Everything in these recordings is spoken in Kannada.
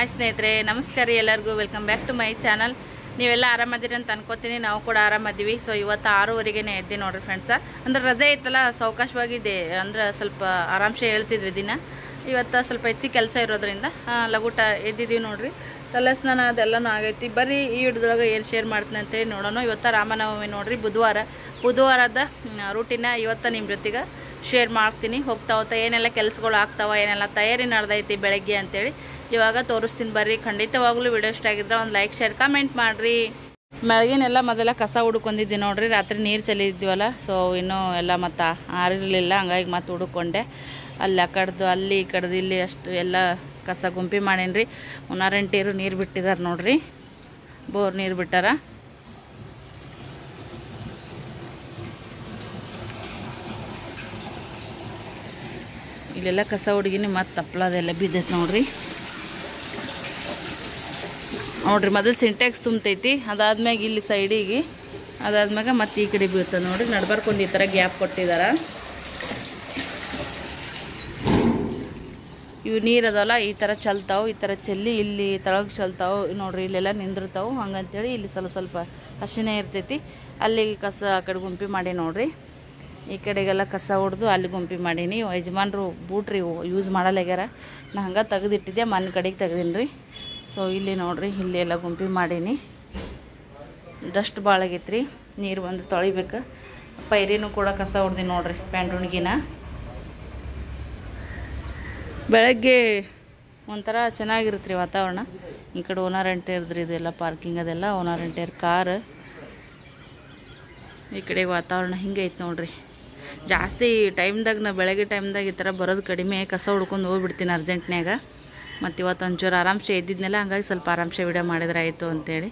ಹಾಯ್ ಸ್ನೇಹಿತರೆ, ನಮಸ್ಕಾರ ಎಲ್ಲರಿಗೂ. Welcome back to my channel. ನೀವೆಲ್ಲ ಆರಾಮದಿರಿ ಅಂತ ಅನ್ಕೋತೀನಿ. ನಾವು ಕೂಡ ಆರಾಮದ್ದೀವಿ. ಸೊ ಇವತ್ತು 6:30ಗೆ ಎದ್ದಿ ನೋಡ್ರಿ ಫ್ರೆಂಡ್ಸ. ಅಂದ್ರೆ ರಜೆ ಇತ್ತಲ್ಲ, ಸಾವಕಾಶವಾಗಿದೆ. ಅಂದ್ರೆ ಸ್ವಲ್ಪ ಆರಾಮ್ಸೆ ಹೇಳ್ತಿದ್ವಿ ದಿನ. ಇವತ್ತು ಸ್ವಲ್ಪ ಹೆಚ್ಚಿಗೆ ಕೆಲಸ ಇರೋದ್ರಿಂದ ಲಘುಟ ಎದ್ದಿದ್ದೀವಿ ನೋಡ್ರಿ. ತಲೆ ಸ್ನಾನ ಅದೆಲ್ಲನೂ ಆಗೈತಿ. ಬರೀ ಈ ವಿಡಿಯೋದೊಳಗೆ ಏನು ಶೇರ್ ಮಾಡ್ತೀನಿ ಅಂತೇಳಿ ನೋಡೋಣ. ಇವತ್ತು ರಾಮನವಮಿ ನೋಡ್ರಿ, ಬುಧವಾರದ ರೂಟಿನ ಇವತ್ತು ನಿಮ್ಮ ಜೊತೆಗೆ ಶೇರ್ ಮಾಡ್ತೀನಿ. ಹೋಗ್ತಾ ಏನೆಲ್ಲ ಕೆಲಸಗಳು ಆಗ್ತಾವ, ಏನೆಲ್ಲ ತಯಾರಿ ನಡೆದೈತಿ ಬೆಳಗ್ಗೆ ಅಂತೇಳಿ ಇವಾಗ ತೋರಿಸ್ತೀನಿ. ಬರ್ರಿ. ಖಂಡಿತವಾಗ್ಲೂ ವಿಡಿಯೋ ಇಷ್ಟ ಆಗಿದ್ರೆ ಒಂದು ಲೈಕ್, ಶೇರ್, ಕಮೆಂಟ್ ಮಾಡಿರಿ. ಬೆಳಗಿನೆಲ್ಲ ಮೊದಲ ಕಸ ಹುಡುಕೊಂಡಿದ್ದೆ ನೋಡ್ರಿ. ರಾತ್ರಿ ನೀರು ಚೆಲ್ಲಿದ್ವಲ್ಲ, ಸೊ ಇನ್ನೂ ಎಲ್ಲ ಮತ್ತು ಆರಿರಲಿಲ್ಲ. ಹಂಗಾಗಿ ಮತ್ತೆ ಹುಡುಕೊಂಡೆ. ಅಲ್ಲಿ ಆ ಕಡ್ದು ಅಲ್ಲಿ ಈ ಕಡ್ದು ಇಲ್ಲಿ ಅಷ್ಟು ಎಲ್ಲ ಕಸ ಗುಂಪಿ ಮಾಡೀನಿ. ಉನಾರಂಟಿಯರು ನೀರು ಬಿಟ್ಟಿದ್ದಾರೆ ನೋಡ್ರಿ, ಬೋರ್ ನೀರು ಬಿಟ್ಟಾರ. ಇಲ್ಲೆಲ್ಲ ಕಸ ಹುಡುಗಿನಿ ಮತ್ತು ತಪ್ಪಲದೆಲ್ಲ ಬಿದ್ದೈತೆ ನೋಡ್ರಿ. ಮೊದಲು ಸಿಂಟ್ಯಾಕ್ಸ್ ತುಂಬತೈತಿ, ಅದಾದ್ಮ್ಯಾಗ ಇಲ್ಲಿ ಸೈಡಿಗೆ, ಅದಾದ್ಮ್ಯಾಗ ಮತ್ತೆ ಈ ಕಡೆ ಬೀಳ್ತದೆ ನೋಡ್ರಿ. ನಡ್ಬರ್ಕೊಂಡು ಈ ಥರ ಗ್ಯಾಪ್ ಕೊಟ್ಟಿದ್ದಾರೆ. ಇವು ನೀರು ಅದಲ್ಲ ಈ ಥರ ಚಲ್ತಾವೆ, ಈ ಥರ ಚೆಲ್ಲಿ ಇಲ್ಲಿ ತಳಗೆ ಚಲ್ತಾವೆ ನೋಡ್ರಿ. ಇಲ್ಲೆಲ್ಲ ನಿಂದಿರ್ತಾವೆ. ಹಂಗಂತೇಳಿ ಇಲ್ಲಿ ಸ್ವಲ್ಪ ಹಸಿನೇ ಇರ್ತೈತಿ. ಅಲ್ಲಿಗೆ ಕಸ ಆ ಕಡೆ ಗುಂಪಿ ಮಾಡಿ ನೋಡ್ರಿ. ಈ ಕಡೆಗೆಲ್ಲ ಕಸ ಹೊಡೆದು ಅಲ್ಲಿ ಗುಂಪಿ ಮಾಡೀನಿ. ಯಜಮಾನ್ರು ಬೂಟ್ರಿ ಯೂಸ್ ಮಾಡಲ್ಲಾಗ್ಯಾರ. ನಾ ಹಂಗೆ ತೆಗೆದಿಟ್ಟಿದ್ದೆ, ಮನೆ ಕಡೆಗೆ ತೆಗ್ದೀನಿ ರೀ. ಸೊ ಇಲ್ಲಿ ನೋಡ್ರಿ, ಇಲ್ಲಿ ಎಲ್ಲ ಗುಂಪಿ ಮಾಡೀನಿ. ಡಸ್ಟ್ ಭಾಳ ಆಗೈತ್ರಿ, ನೀರು ಬಂದು ತೊಳಿಬೇಕು. ಪೈರಿನೂ ಕೂಡ ಕಸ ಹೊಡ್ದು ನೋಡ್ರಿ, ಪ್ಯಾಂಟುಣಿಗಿನ. ಬೆಳಗ್ಗೆ ಒಂಥರ ಚೆನ್ನಾಗಿರುತ್ತೆ ರೀ ವಾತಾವರಣ. ಈ ಕಡೆ ಓನರ್ ಎಂಟೇರ್ದ್ರಿ, ಇದೆಲ್ಲ ಪಾರ್ಕಿಂಗ್ ಅದೆಲ್ಲ ಓನರ್ ಎಂಟೇರ್ ಕಾರ್. ಈ ಕಡೆ ವಾತಾವರಣ ಹಿಂಗೆ ಐತೆ ನೋಡ್ರಿ. ಜಾಸ್ತಿ ಟೈಮ್ದಾಗ ನಾ ಬೆಳಗ್ಗೆ ಟೈಮ್ದಾಗ ಈ ಥರ ಬರೋದು ಕಡಿಮೆ. ಕಸ ಹುಡ್ಕೊಂಡು ಹೋಗ್ಬಿಡ್ತೀನಿ ಅರ್ಜೆಂಟ್ನ್ಯಾಗ. ಮತ್ತು ಇವತ್ತು ಒಂಚೂರು ಆರಾಮ್ಸೆ ಇದ್ದಿದ್ನೆಲ್ಲ, ಹಂಗಾಗಿ ಸ್ವಲ್ಪ ಆರಾಮ್ಸೆ ವಿಡಿಯೋ ಮಾಡಿದ್ರೆ ಆಯಿತು ಅಂತೇಳಿ.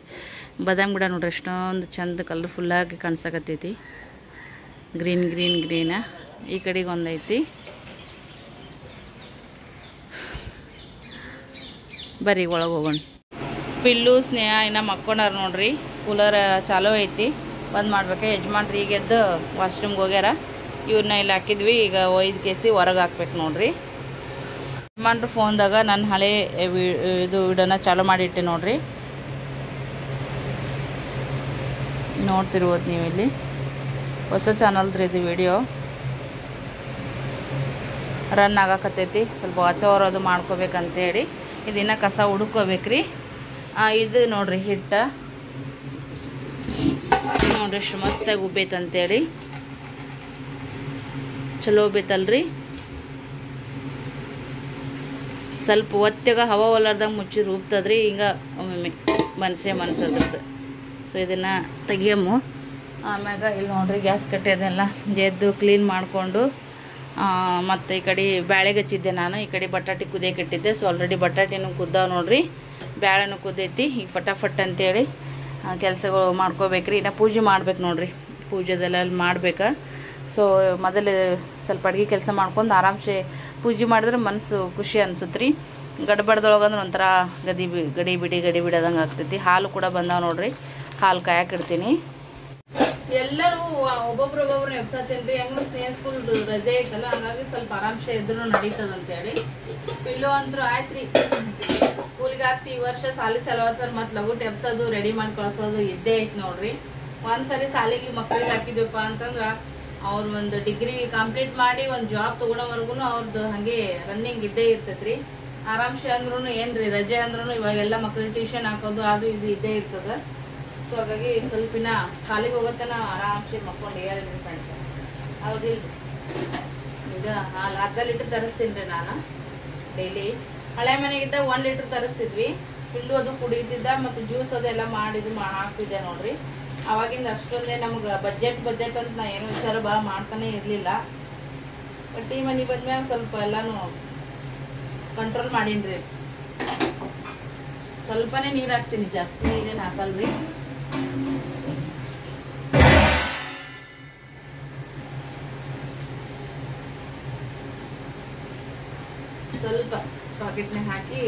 ಬಾದಾಮಿ ಗಿಡ ನೋಡ್ರಿ, ಎಷ್ಟೊಂದು ಚಂದ ಕಲರ್ಫುಲ್ಲಾಗಿ ಕಾಣಿಸಕತ್ತೈತಿ. ಗ್ರೀನ. ಈ ಕಡೆಗೆ ಒಂದೈತಿ. ಬರ್ರಿ ಒಳಗೆ ಹೋಗೋಣ. ಪಿಲ್ಲು ಸ್ನೇಹ ಇನ್ನು ಮಕ್ಕೊಂಡಾರ ನೋಡ್ರಿ. ಕೂಲರ್ ಚಾಲೂ ಐತಿ, ಬಂದ್ ಮಾಡ್ಬೇಕು. ಯಜಮಾನ್ರಿ ಈಗ ಎದ್ದು ವಾಶ್ರೂಮ್ಗೆ ಹೋಗ್ಯಾರ. ಇವ್ರನ್ನ ಇಲ್ಲಿ ಹಾಕಿದ್ವಿ, ಈಗ ಒಯ್ದು ಕೇಸಿ ಹೊರಗೆ ಹಾಕ್ಬೇಕು ನೋಡ್ರಿ. ಯಜಮಾನ್ರು ಫೋನ್ದಾಗ ನನ್ನ ಹಳೆ ಇದು ವಿಡಿಯೋನ ಚಾಲೂ ಮಾಡಿಟ್ಟೆ ನೋಡ್ರಿ. ನೋಡ್ತಿರ್ಬೋದು ನೀವು. ಇಲ್ಲಿ ಹೊಸ ಚಾನಲ್ದ್ರಿ ಇದು ವಿಡಿಯೋ. ರನ್ ಆಗಾಕತ್ತೈತಿ. ಸ್ವಲ್ಪ ವಾಚ್ ಓವರ್ ಅದು ಮಾಡ್ಕೋಬೇಕಂತೇಳಿ ಇದನ್ನು ಕಸ ಹುಡುಕೋಬೇಕ್ರಿ. ಇದು ನೋಡ್ರಿ ಹಿಟ್ಟ ನೋಡ್ರಿ, ಎಷ್ಟು ಮಸ್ತಾಗಿ ಉಬ್ಬೈತಂತೇಳಿ. ಚಲೋ ಉಬ್ಬೈತಲ್ರಿ. ಸ್ವಲ್ಪ ಒತ್ತಿಗೆ ಹವಾ ಒಲಾರ್ದಂಗೆ ಮುಚ್ಚಿದ್ರೆ ಉಬ್ತದ್ರಿ. ಹಿಂಗೆ ಒಮ್ಮೊಮ್ಮೆ ಮನ್ಸದ್ರದ್ದು. ಸೊ ಇದನ್ನು ತೆಗಿಯಮ್ಮು. ಆಮ್ಯಾಗ ಇಲ್ಲಿ ನೋಡ್ರಿ, ಗ್ಯಾಸ್ ಕಟ್ಟೆದೆಲ್ಲ ಎದ್ದು ಕ್ಲೀನ್ ಮಾಡಿಕೊಂಡು, ಮತ್ತು ಈ ಕಡೆ ಬ್ಯಾಳೆಗೆ ಹಚ್ಚಿದ್ದೆ ನಾನು. ಈ ಕಡೆ ಬಟಾಟೆ ಕುದಿಯಕ್ಕೆ ಇಟ್ಟಿದ್ದೆ. ಸೊ ಆಲ್ರೆಡಿ ಬಟಾಟೆನೂ ಕುದ್ದಾವ ನೋಡ್ರಿ, ಬ್ಯಾಳೆನೂ ಕುದ್ದೈತಿ. ಈಗ ಫಟಾಫಟ್ ಅಂತೇಳಿ ಕೆಲಸಗಳು ಮಾಡ್ಕೋಬೇಕ್ರಿ. ಇನ್ನು ಪೂಜೆ ಮಾಡ್ಬೇಕು ನೋಡ್ರಿ. ಪೂಜೆದೆಲ್ಲ ಅಲ್ಲಿ ಮಾಡ್ಬೇಕು. ಸೊ ಮೊದಲು ಸ್ವಲ್ಪ ಅಡುಗೆ ಕೆಲಸ ಮಾಡ್ಕೊಂಡು ಆರಾಮ್ಸೆ ಪೂಜೆ ಮಾಡಿದ್ರೆ ಮನಸ್ಸು ಖುಷಿ ಅನ್ಸುತ್ತೆ ರೀ. ಗಡ್ಬಡ್ದೊಳಗಂದ್ರೆ ಒಂಥರ ಗಡಿ ಬಿಡೋದಂಗೆ ಆಗ್ತೈತಿ. ಹಾಲು ಕೂಡ ಬಂದಾವ ನೋಡ್ರಿ, ಹಾಲು ಕಾಯಕ್ಕೆ ಇಡ್ತೀನಿ. ಎಲ್ಲರೂ ಒಬ್ಬೊಬ್ರು ಎಬ್ಸತ್ತೀನಿ ರೀ. ಹೆಂಗ ಸ್ನೇಹ ಸ್ಕೂಲ್ ರಜೆ ಐತಲ್ಲ, ಹಂಗಾಗಿ ಸ್ವಲ್ಪ ಆರಾಮ್ಸೆ ಇದ್ರು ನಡೀತದಂತೇಳಿ. ಪಿಲ್ಲು ಅಂದ್ರು ಆಯ್ತು ರೀ, ಸ್ಕೂಲಿಗೆ ಹಾಕ್ತಿ. ಈ ವರ್ಷ ಸಾಲಿ ಚಲೋತ್ತಾರ, ಮತ್ತು ಲಘುಟ್ ಎಬ್ಸೋದು ರೆಡಿ ಮಾಡಿ ಕಳ್ಸೋದು ಇದ್ದೇ ಐತಿ ನೋಡ್ರಿ. ಒಂದ್ಸರಿ ಸಾಲಿಗೆ ಮಕ್ಕಳಿಗೆ ಹಾಕಿದ್ವಪ್ಪ ಅಂತಂದ್ರೆ ಅವ್ರು ಒಂದು ಡಿಗ್ರಿ ಕಂಪ್ಲೀಟ್ ಮಾಡಿ ಒಂದು ಜಾಬ್ ತೊಗೊಳೋವರೆಗೂ ಅವ್ರದ್ದು ಹಾಗೆ ರನ್ನಿಂಗ್ ಇದ್ದೇ ಇರ್ತೈತ್ರಿ. ಆರಾಮ್ಸೆ ಅಂದ್ರೂ ಏನ್ರಿ, ರಜೆ ಅಂದ್ರೂ ಇವಾಗೆಲ್ಲ ಮಕ್ಳಿಗೆ ಟ್ಯೂಷನ್ ಹಾಕೋದು ಅದು ಇದು ಇದ್ದೇ ಇರ್ತದೆ. ಸೊ ಹಾಗಾಗಿ ಸ್ವಲ್ಪಿನ ಸಾಲಿಗೆ ಹೋಗೋತನ ಆರಾಮ್ಸೆ ಮಕ್ಕೊಂಡು ಹೇಳ್ರಿ ಫ್ರೆಂಡ್ಸ್. ಹೌದಿಲ್ಲ. ಈಗ ಅರ್ಧ ಲೀಟ್ರ್ ತರಿಸ್ತೀನಿ ರೀ ನಾನು ಡೈಲಿ. ಹಳೆ ಮನೆಗಿದ್ದ 1 ಲೀಟ್ರ್ ತರಿಸ್ತಿದ್ವಿ. ಪಿಲ್ಲು ಅದು ಕುಡಿತಿದ್ದ, ಮತ್ತು ಜ್ಯೂಸ್ ಅದೆಲ್ಲ ಹಾಕ್ತಿದ್ದೆ ನೋಡ್ರಿ. ಅವಾಗಿಂದ ಅಷ್ಟೊಂದೇ ನಮ್ಗೆ ಬಜೆಟ್ ಅಂತ ನಾ ಏನೋ ವಿಚಾರ ಭಾಳ ಮಾಡ್ತಾನೆ ಇರಲಿಲ್ಲ. ಬಟ್ ಈ ಮನೆ ಬಂದ್ಮ್ಯಾಗ ಸ್ವಲ್ಪ ಎಲ್ಲಾನು ಕಂಟ್ರೋಲ್ ಮಾಡೀನಿ. ಸ್ವಲ್ಪನೇ ನೀರು ಹಾಕ್ತೀನಿ, ಜಾಸ್ತಿ ನೀರೇನು ಹಾಕಲ್ರಿ. ಸ್ವಲ್ಪ ಪಾಕೆಟ್ನಾಗ ಹಾಕಿ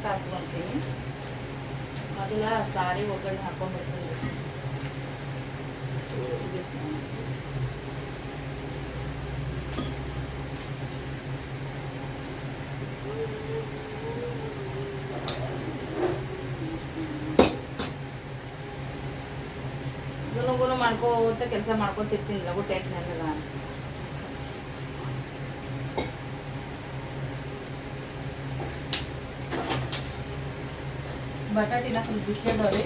ಕಾಸ್ಕೊಂತೀನಿ. ಮೊದಲ ಸಾರಿ ಒಗ್ಗರಣೆ ಹಾಕೊಂಡ್ಬಿಡ್ತೀನಿ. ಗುನು ಮಾಡ್ಕೋತ ಕೆಲಸ ಮಾಡ್ಕೋತಿರ್ತೀನಿ ಲಗು ಟೈಪ್ನಾಗೆಲ್ಲ. ಬಟಾಟಿನ ಸ್ವಲ್ಪ ಬಿಸಿ ಅದಾವ್ರಿ.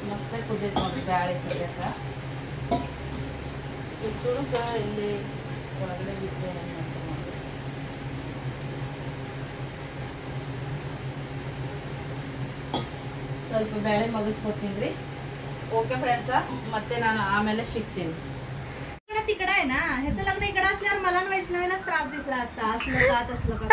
ಮಸ್ತಾಗಿ ಕುದ್ದೈತೆ ನೋಡ್ರಿ ಬ್ಯಾಳೆ ಸದ್ಯಕ್ಕ. ತುಡುಕ ಇಲ್ಲಿ ಒಳಗಡೆ ಬಿಟ್ಟರೆ ಸ್ವಲ್ಪ ಬೇಳೆ ಮಗಚ್ಕೋತೀನಿ ರೀ. ओके फ्रेंड्स, ಮತ್ತೆ ನಾನು आमेले शिकತೀನಿ. तिकडे आहे ना, ह्याचं लग्न इकडे असल्यावर मला वैष्णवीलाच त्रास दिसला असता. असलं का तसलं का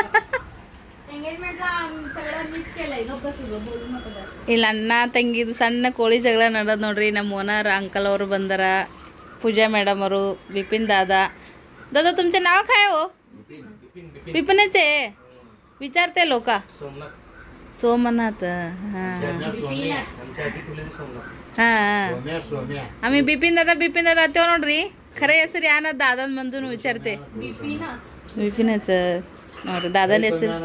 एंगेजमेंटला सगळं मीच केलंय. गप्प सुरू बोलू नको जास्त. ಇಲ್ಲಿ ಅಣ್ಣ ತಂಗಿದು ಸಣ್ಣ ಕೋಳಿ ಜಗಳ ನಡೆದ ನೋಡ್ರಿ. ನಮ್ಮ ಓನರ್ अंकल ಅವರು ಬಂದರ, पूजा मॅडम ಅವರು, विपिन दादा. दादा तुमचे नाव काय हो? विपिनच आहे. विचारते लोक. सोमनाथ. हां आम्ही बिपिन दादा तेव्हा ನೋಡ್ರಿ. खरे ಹೆಸರು ಯಾನ दादा मंदून विचारते. विपिनच ನೋಡ್ರಿ दादा ಹೆಸರು.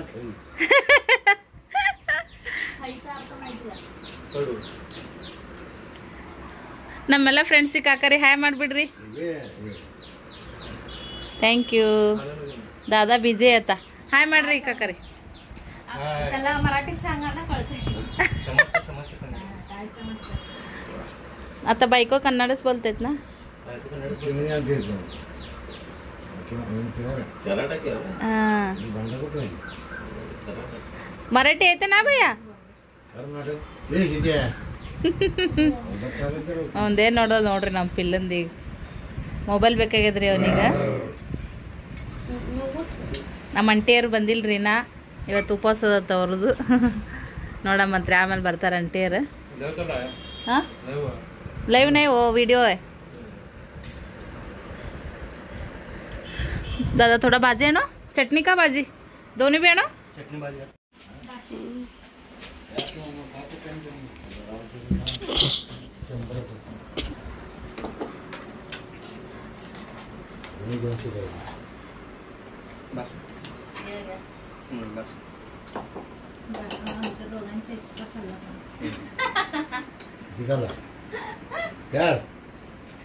ನಮ್ಮೆಲ್ಲ ಫ್ರೆಂಡ್ಸಿಗೆ ಕಾಕರಿ ಹಾಯ್ ಮಾಡಿಬಿಡ್ರಿ. Thank you. दादा बिझी आता. हाय ಮಾಡ್ರಿ ಕಾಕರಿ. त्याला मराठीत सांगायला कळते. आता बायको कन्नडच बोलतात ना. मराठी येते ना भैया? ಒಂದೇ ನೋಡೋದು ನೋಡ್ರಿ ನಮ್ಮ ಪಿಲ್ಲಂದೀಗ ಮೊಬೈಲ್ ಬೇಕಾಗ್ಯದ್ರಿ ಅವನಿಗೆ. ನಮ್ಮ ಅಂಟಿಯರು ಬಂದಿಲ್ರಿ ನಾ. ಇವತ್ತು ಉಪವಾಸ ಅದ ಅವ್ರದ್ದು. ನೋಡಮ್ಮಂತ್ರಿ ಆಮೇಲೆ ಬರ್ತಾರೆ ಅಂಟಿಯರು. ಹಾಂ लाइव नहीं वो वीडियो है. दादा थोड़ा भाजी है ना, चटनी का भाजी दोनों भी है ना. चटनी भाजी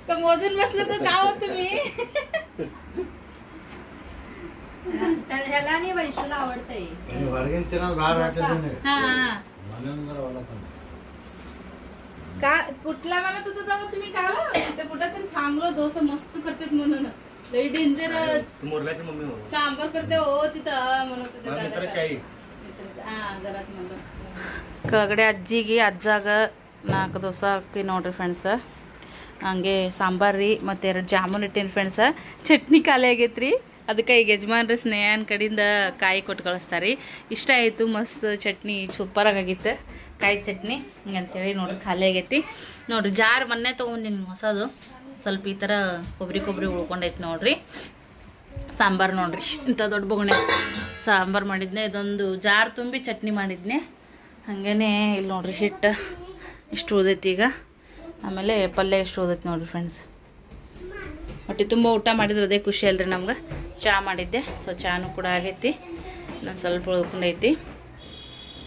तर मोजून बसलं तर का हो तुम्ही? ह्याला आणि वैशूला आवडतंय. का कुठला म्हणत होता तेव्हा तुम्ही का कुठं तरी चांगलं डोसा मस्त करतात म्हणून. लई डेंजर सांबार करते हो तिथं म्हणत होते. घरात म्हणलं ಕೆಳಗಡೆ ಅಜ್ಜಿಗೆ ಅಜ್ಜಾಗ 4 ದೋಸೆ ಹಾಕಿ ನೋಡ್ರಿ ಫ್ರೆಂಡ್ಸ್. ಹಂಗೆ ಸಾಂಬಾರು ರೀ ಮತ್ತು 2 ಜಾಮೂನ್ ಇಟ್ಟೇನಿ ಫ್ರೆಂಡ್ಸ. ಚಟ್ನಿ ಖಾಲಿ ಆಗೈತೆ ರೀ. ಅದಕ್ಕೆ ಈಗ ಯಜಮಾನ್ರಿ ಸ್ನೇಹನ ಕಡೆಯಿಂದ ಕಾಯಿ ಕೊಟ್ಟು ಕಳಿಸ್ತಾರೆ. ಇಷ್ಟ ಆಯಿತು, ಮಸ್ತ್ ಚಟ್ನಿ ಸೂಪರಾಗಿತ್ತು. ಕಾಯಿ ಚಟ್ನಿ ಅಂತೇಳಿ ನೋಡ್ರಿ ಖಾಲಿ ಆಗೈತಿ ನೋಡ್ರಿ. ಜಾರ್ ಮೊನ್ನೆ ತೊಗೊಂಡಿನಿ ಹೊಸದು. ಸ್ವಲ್ಪ ಈ ಥರ ಕೊಬ್ಬರಿ ಉಳ್ಕೊಂಡೈತಿ ನೋಡ್ರಿ. ಸಾಂಬಾರು ನೋಡ್ರಿ ಇಂಥ ದೊಡ್ಡ ಬೊಗಣೆ ಸಾಂಬಾರು ಮಾಡಿದ್ನೆ. ಇದೊಂದು ಜಾರ್ ತುಂಬಿ ಚಟ್ನಿ ಮಾಡಿದ್ನೆ. ಹಾಗೇ ಇಲ್ಲಿ ನೋಡ್ರಿ ಹಿಟ್ಟು ಇಷ್ಟು ಉಳ್ದೈತಿ ಈಗ. ಆಮೇಲೆ ಪಲ್ಯ ಎಷ್ಟು ಉಳ್ದೈತಿ ನೋಡ್ರಿ ಫ್ರೆಂಡ್ಸ್. ಹೊಟ್ಟೆ ತುಂಬ ಊಟ ಮಾಡಿದ್ರೆ ಅದೇ ಖುಷಿ ಅಲ್ರಿ ನಮ್ಗೆ. ಚಹಾ ಮಾಡಿದ್ದೆ, ಸೊ ಚಾನು ಕೂಡ ಆಗೈತಿ. ನಾನು ಸ್ವಲ್ಪ ಉಳ್ಕೊಂಡೈತಿ.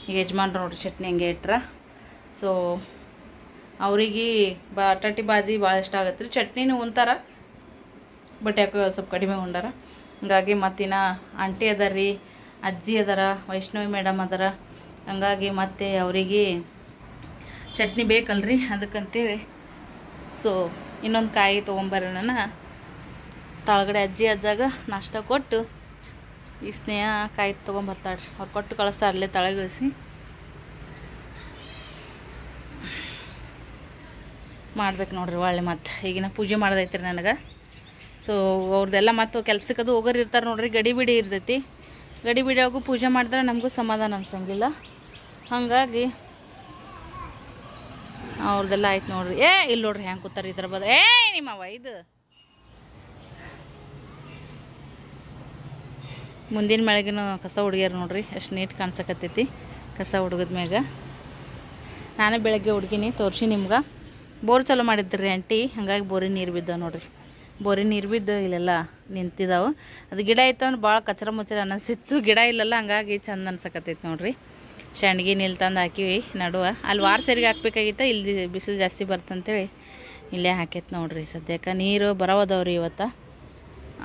ಈಗ ಯಜಮಾನ್ರು ನೋಡ್ರಿ ಚಟ್ನಿ ಹಂಗೆ ಇಟ್ರ. ಸೊ ಅವ್ರಿಗೆ ಬಟಾಟಿ ಬಾಜಿ ಭಾಳ ಇಷ್ಟ ಆಗತ್ತೆ ರೀ. ಚಟ್ನಿನೂ ಉಣ್ತಾರ, ಬಟ್ ಯಾಕೋ ಸ್ವಲ್ಪ ಕಡಿಮೆ ಉಂಡಾರ. ಹಂಗಾಗಿ ಮತ್ತಿನ ಆಂಟಿ ಅದಾರ ರೀ, ಅಜ್ಜಿ ಅದಾರ, ವೈಷ್ಣವಿ ಮೇಡಮ್ ಅದಾರ. ಹಂಗಾಗಿ ಮತ್ತೆ ಅವರಿಗೆ ಚಟ್ನಿ ಬೇಕಲ್ರಿ, ಅದಕ್ಕಂತೇಳಿ ಸೊ ಇನ್ನೊಂದು ಕಾಯಿ ತೊಗೊಂಬರೋಣ. ತಳಗಡೆ ಅಜ್ಜಿ ಅಜ್ಜಾಗ ನಾಷ್ಟ ಕೊಟ್ಟು ಈ ಸ್ನೇಹ ಕಾಯಿ ತೊಗೊಂಬರ್ತಾಳೆ. ಅವ್ರು ಕೊಟ್ಟು ಕಳಿಸ್ತಾರೆ ಅಲ್ಲೇ ತಳಗಿಳಿಸಿ. ಮಾಡ್ಬೇಕು ನೋಡ್ರಿ ಒಳ್ಳೆ. ಮತ್ತು ಈಗಿನ ಪೂಜೆ ಮಾಡೋದೈತ್ರಿ ನನಗೆ. ಸೊ ಅವ್ರದ್ದೆಲ್ಲ ಮತ್ತು ಕೆಲ್ಸಕ್ಕೆ ಅದು ಹೋಗೋರು ಇರ್ತಾರೆ ನೋಡ್ರಿ. ಗಡಿ ಬಿಡಿ ಇರ್ತೈತಿ. ಗಡಿ ಬಿಡಿಯಾಗೂ ಪೂಜೆ ಮಾಡಿದ್ರೆ ನಮಗೂ ಸಮಾಧಾನ ಅನ್ಸಂಗಿಲ್ಲ. ಹಾಗಾಗಿ ಅವ್ರದ್ದೆಲ್ಲ ಆಯ್ತು ನೋಡ್ರಿ. ಇಲ್ಲಿ ನೋಡ್ರಿ ಹೆಂಗೆ ಕೂತಾರೆ ಇದ್ರ ಬದ. ನಿಮ್ಮವ ಇದು ಮುಂದಿನ ಮಳೆಗಿನ ಕಸ ಹುಡುಗ್ಯಾರ ನೋಡ್ರಿ. ಎಷ್ಟು ನೀಟ್ ಕಾಣ್ಸಕತ್ತೈತಿ ಕಸ ಹುಡುಗದ ಮ್ಯಾಗ. ನಾನೇ ಬೆಳಗ್ಗೆ ಹುಡುಗಿನಿ ತೋರಿಸಿ ನಿಮ್ಗೆ. ಬೋರ್ ಚಲೋ ಮಾಡಿದ್ರಿ ಆಂಟಿ, ಹಾಗಾಗಿ ಬೋರಿನ ನೀರು ಬಿದ್ದಾವೆ ನೋಡ್ರಿ. ಬೋರಿ ನೀರು ಬಿದ್ದು ಇಲ್ಲೆಲ್ಲ ನಿಂತಿದ್ದಾವೆ. ಅದು ಗಿಡ ಇತ್ತಂದ್ರೆ ಭಾಳ ಕಚ್ರ ಮುಚ್ಚರ ಅನ್ನಿಸ್ತಿತ್ತು. ಗಿಡ ಇಲ್ಲಲ್ಲ, ಹಂಗಾಗಿ ಚಂದ ಅನ್ಸಕತ್ತೈತೆ ನೋಡ್ರಿ. ಶಂಡ್ಗಿ ನೀರು ತಂದು ಹಾಕಿವಿ ನಡುವೆ. ಅಲ್ಲಿ ವಾರ ಸೇರಿಗೆ ಹಾಕ್ಬೇಕಾಗಿತ್ತು, ಇಲ್ಲಿ ಬಿಸಿಲು ಜಾಸ್ತಿ ಬರ್ತಂತೇಳಿ ಇಲ್ಲೇ ಹಾಕೈತೆ ನೋಡ್ರಿ. ಸದ್ಯಕ್ಕೆ ನೀರು ಬರವದವ್ರಿ ಇವತ್ತು.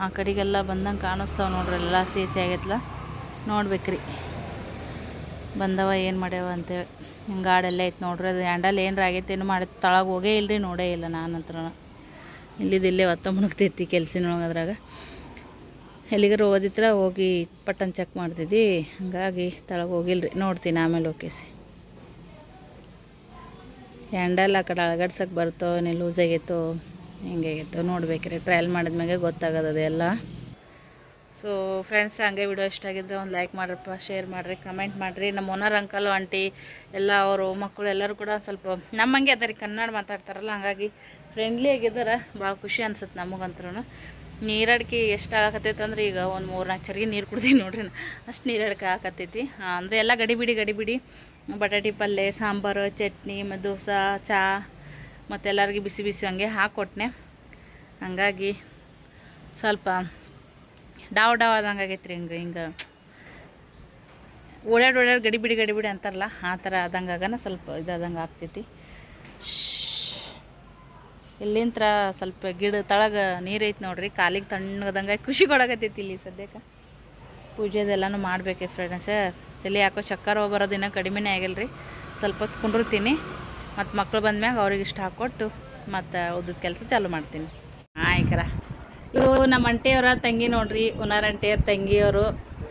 ಆ ಕಡೆಗೆಲ್ಲ ಬಂದಂಗೆ ಕಾಣಿಸ್ತಾವೆ ನೋಡ್ರಿ. ಎಲ್ಲ ಸೇಸಿ ಆಗೈತಲ್ಲ, ನೋಡ್ಬೇಕ್ರಿ ಬಂದವ ಏನು ಮಾಡ್ಯಾವ ಅಂತೇಳಿ. ಹಿಂಗೆ ಗಾಡೆಲ್ಲ ಐತೆ ನೋಡ್ರಿ. ಅದು ಹ್ಯಾಂಡಲ್ ಏನರ ಆಗೈತೆ ಏನು ಮಾಡಿ ತಳಗೆ ಹೋಗೇ ಇಲ್ಲರಿ, ನೋಡೇ ಇಲ್ಲ ನಾನು ಹತ್ರ. ಇಲ್ಲಿದ್ದಿಲ್ಲೇ ಒತ್ತ ಮುಣಗ್ತೈತಿ ಕೆಲ್ಸಿನೊಳಗೆ. ಅದ್ರಾಗ ಎಲ್ಲಿಗಾರ ಓದಿತ್ರ ಹೋಗಿ ಪಟ್ಟನ್ ಚೆಕ್ ಮಾಡ್ತಿದ್ದಿ, ಹಾಗಾಗಿ ತಳಗೆ ಹೋಗಿಲ್ರಿ. ನೋಡ್ತೀನಿ ಆಮೇಲೆ ಓಕೆಸಿ. ಹ್ಯಾಂಡಲ್ ಆ ಕಡೆ ಅಳಗಡ್ಸಕ್ಕೆ ಬರ್ತೋ ನೀ ಲೂಸ್ ಆಗೈತೋ ಹೆಂಗಾಗೈತೋ ನೋಡ್ಬೇಕ್ರಿ. ಟ್ರಯಲ್ ಮಾಡಿದ್ಮ್ಯಾಗೆ ಗೊತ್ತಾಗೋದು ಎಲ್ಲ. ಸೊ ಫ್ರೆಂಡ್ಸ್, ಹಂಗೆ ವಿಡಿಯೋ ಇಷ್ಟ ಆಗಿದ್ರೆ ಒಂದು ಲೈಕ್ ಮಾಡ್ರಪ್ಪ, ಶೇರ್ ಮಾಡಿರಿ, ಕಮೆಂಟ್ ಮಾಡಿರಿ. ನಮ್ಮ ಓನರ್ ಅಂಕಲ್ ಆಂಟಿ ಎಲ್ಲ ಅವರು ಮಕ್ಕಳು ಎಲ್ಲರೂ ಕೂಡ ಸ್ವಲ್ಪ ನಮ್ಮಂಗೆ ಅದಾರಿ, ಕನ್ನಡ ಮಾತಾಡ್ತಾರಲ್ಲ, ಹಂಗಾಗಿ ಫ್ರೆಂಡ್ಲಿ ಆಗಿದ್ದಾರೆ. ಭಾಳ ಖುಷಿ ಅನ್ಸುತ್ತೆ ನಮಗಂತ್ರೂ. ನೀರಡಿಕೆ ಎಷ್ಟು ಆಗಕತ್ತೈತೆ ಅಂದ್ರೆ ಈಗ ಒಂದು 3-4 ಚರಿಗೆ ನೀರು ಕುಡ್ದೀನಿ ನೋಡ್ರಿ. ಅಷ್ಟು ನೀರಡಿಕೆ ಆಗಕತ್ತೈತಿ. ಅಂದರೆ ಎಲ್ಲ ಗಡಿಬಿಡಿ ಬಟಾಟಿ ಪಲ್ಯ, ಸಾಂಬಾರು, ಚಟ್ನಿ, ಮತ್ತು ದೋಸೆ, ಚಹಾ ಮತ್ತು ಎಲ್ಲರಿಗೂ ಬಿಸಿ ಬಿಸಿ ಹಂಗೆ ಹಾಕ್ಕೊಟ್ನೆ. ಹಂಗಾಗಿ ಸ್ವಲ್ಪ ಡಾವ್ ಆದಂಗೆ ಆಗೈತೆ ರೀ. ಹಿಂಗೆ ಓಡಾಡಿ ಗಡಿಬಿಡಿ ಅಂತಾರಲ್ಲ, ಆ ಥರ ಆದಂಗೆ ಆಗೋಣ ಸ್ವಲ್ಪ ಇದಾದಂಗೆ ಆಗ್ತೈತಿ. ಇಲ್ಲಿಂತ್ರ ಸ್ವಲ್ಪ ಗಿಡ ತಳಗೆ ನೀರು ಐತೆ ನೋಡ್ರಿ, ಕಾಲಿಗೆ ತಣ್ಣಗದಂಗೆ ಖುಷಿ ಕೊಡಕತ್ತೈತಿ. ಇಲ್ಲಿ ಸದ್ಯಕ್ಕೆ ಪೂಜೆದೆಲ್ಲನೂ ಮಾಡ್ಬೇಕು ಫ್ರೆಂಡ್ಸ್. ತಲೆ ಯಾಕೋ ಚಕ್ಕರ್ ಬರೋದಿನ ಕಡಿಮೆನೇ ಆಗಿಲ್ಲ ರೀ. ಸ್ವಲ್ಪ ಹೊತ್ತು ಕುಂಡಿರ್ತೀನಿ, ಮತ್ತು ಮಕ್ಳು ಬಂದ್ಮ್ಯಾಗ ಅವ್ರಿಗೆ ಇಷ್ಟ ಹಾಕ್ಕೊಟ್ಟು ಮತ್ತು ಉದ್ದದ ಕೆಲಸ ಚಾಲು ಮಾಡ್ತೀನಿ. ಆಯ್ಕರ ಇವರು ನಮ್ಮ ಅಂಟಿಯವರ ತಂಗಿ ನೋಡ್ರಿ. ಓನರ್ ಅಂಟಿಯವ್ರ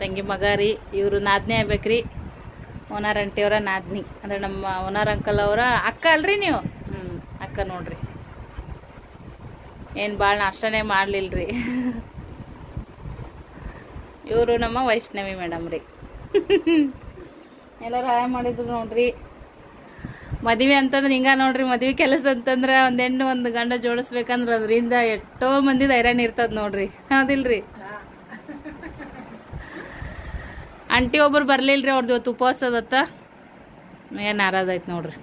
ತಂಗಿ ಮಗ ರೀ. ಇವರು ನಾದ್ನಿ ಆಗ್ಬೇಕ್ರಿ. ಓನರ್ ಅಂಟಿಯವರ ನಾದ್ನಿ ಅಂದರೆ ನಮ್ಮ ಓನರ್ ಅಂಕಲ್ ಅವರ ಅಕ್ಕ ಅಲ್ರಿ ನೀವು. ಅಕ್ಕ ನೋಡ್ರಿ. ಏನು ಭಾಳ ನಾಷ್ಟನೇ ಮಾಡಲಿಲ್ರಿ. ಇವರು ನಮ್ಮ ವೈಷ್ಣವಿ ಮೇಡಮ್ ರೀ. ಎಲ್ಲರೂ ಹಾಯ್ ಮಾಡಿದ್ರು ನೋಡ್ರಿ. ಮದುವೆ ಅಂತಂದ್ರೆ ಹಿಂಗ ನೋಡ್ರಿ. ಮದುವೆ ಕೆಲಸ ಅಂತಂದ್ರೆ ಒಂದು ಹೆಣ್ಣು ಒಂದು ಗಂಡ ಜೋಡಿಸ್ಬೇಕಂದ್ರೆ ಅದರಿಂದ ಎಷ್ಟೋ ಮಂದಿ ಹೈರಾಣ ಇರ್ತದ ನೋಡ್ರಿ, ಹೌದಿಲ್ರಿ? ಆಂಟಿ ಒಬ್ಬರು ಬರ್ಲಿಲ್ರಿ, ಅವ್ರದ್ದು ಇವತ್ತು ಉಪವಾಸ ಅದತ್ತ. ಏನು ನಾರಾದೈತೆ ನೋಡ್ರಿ.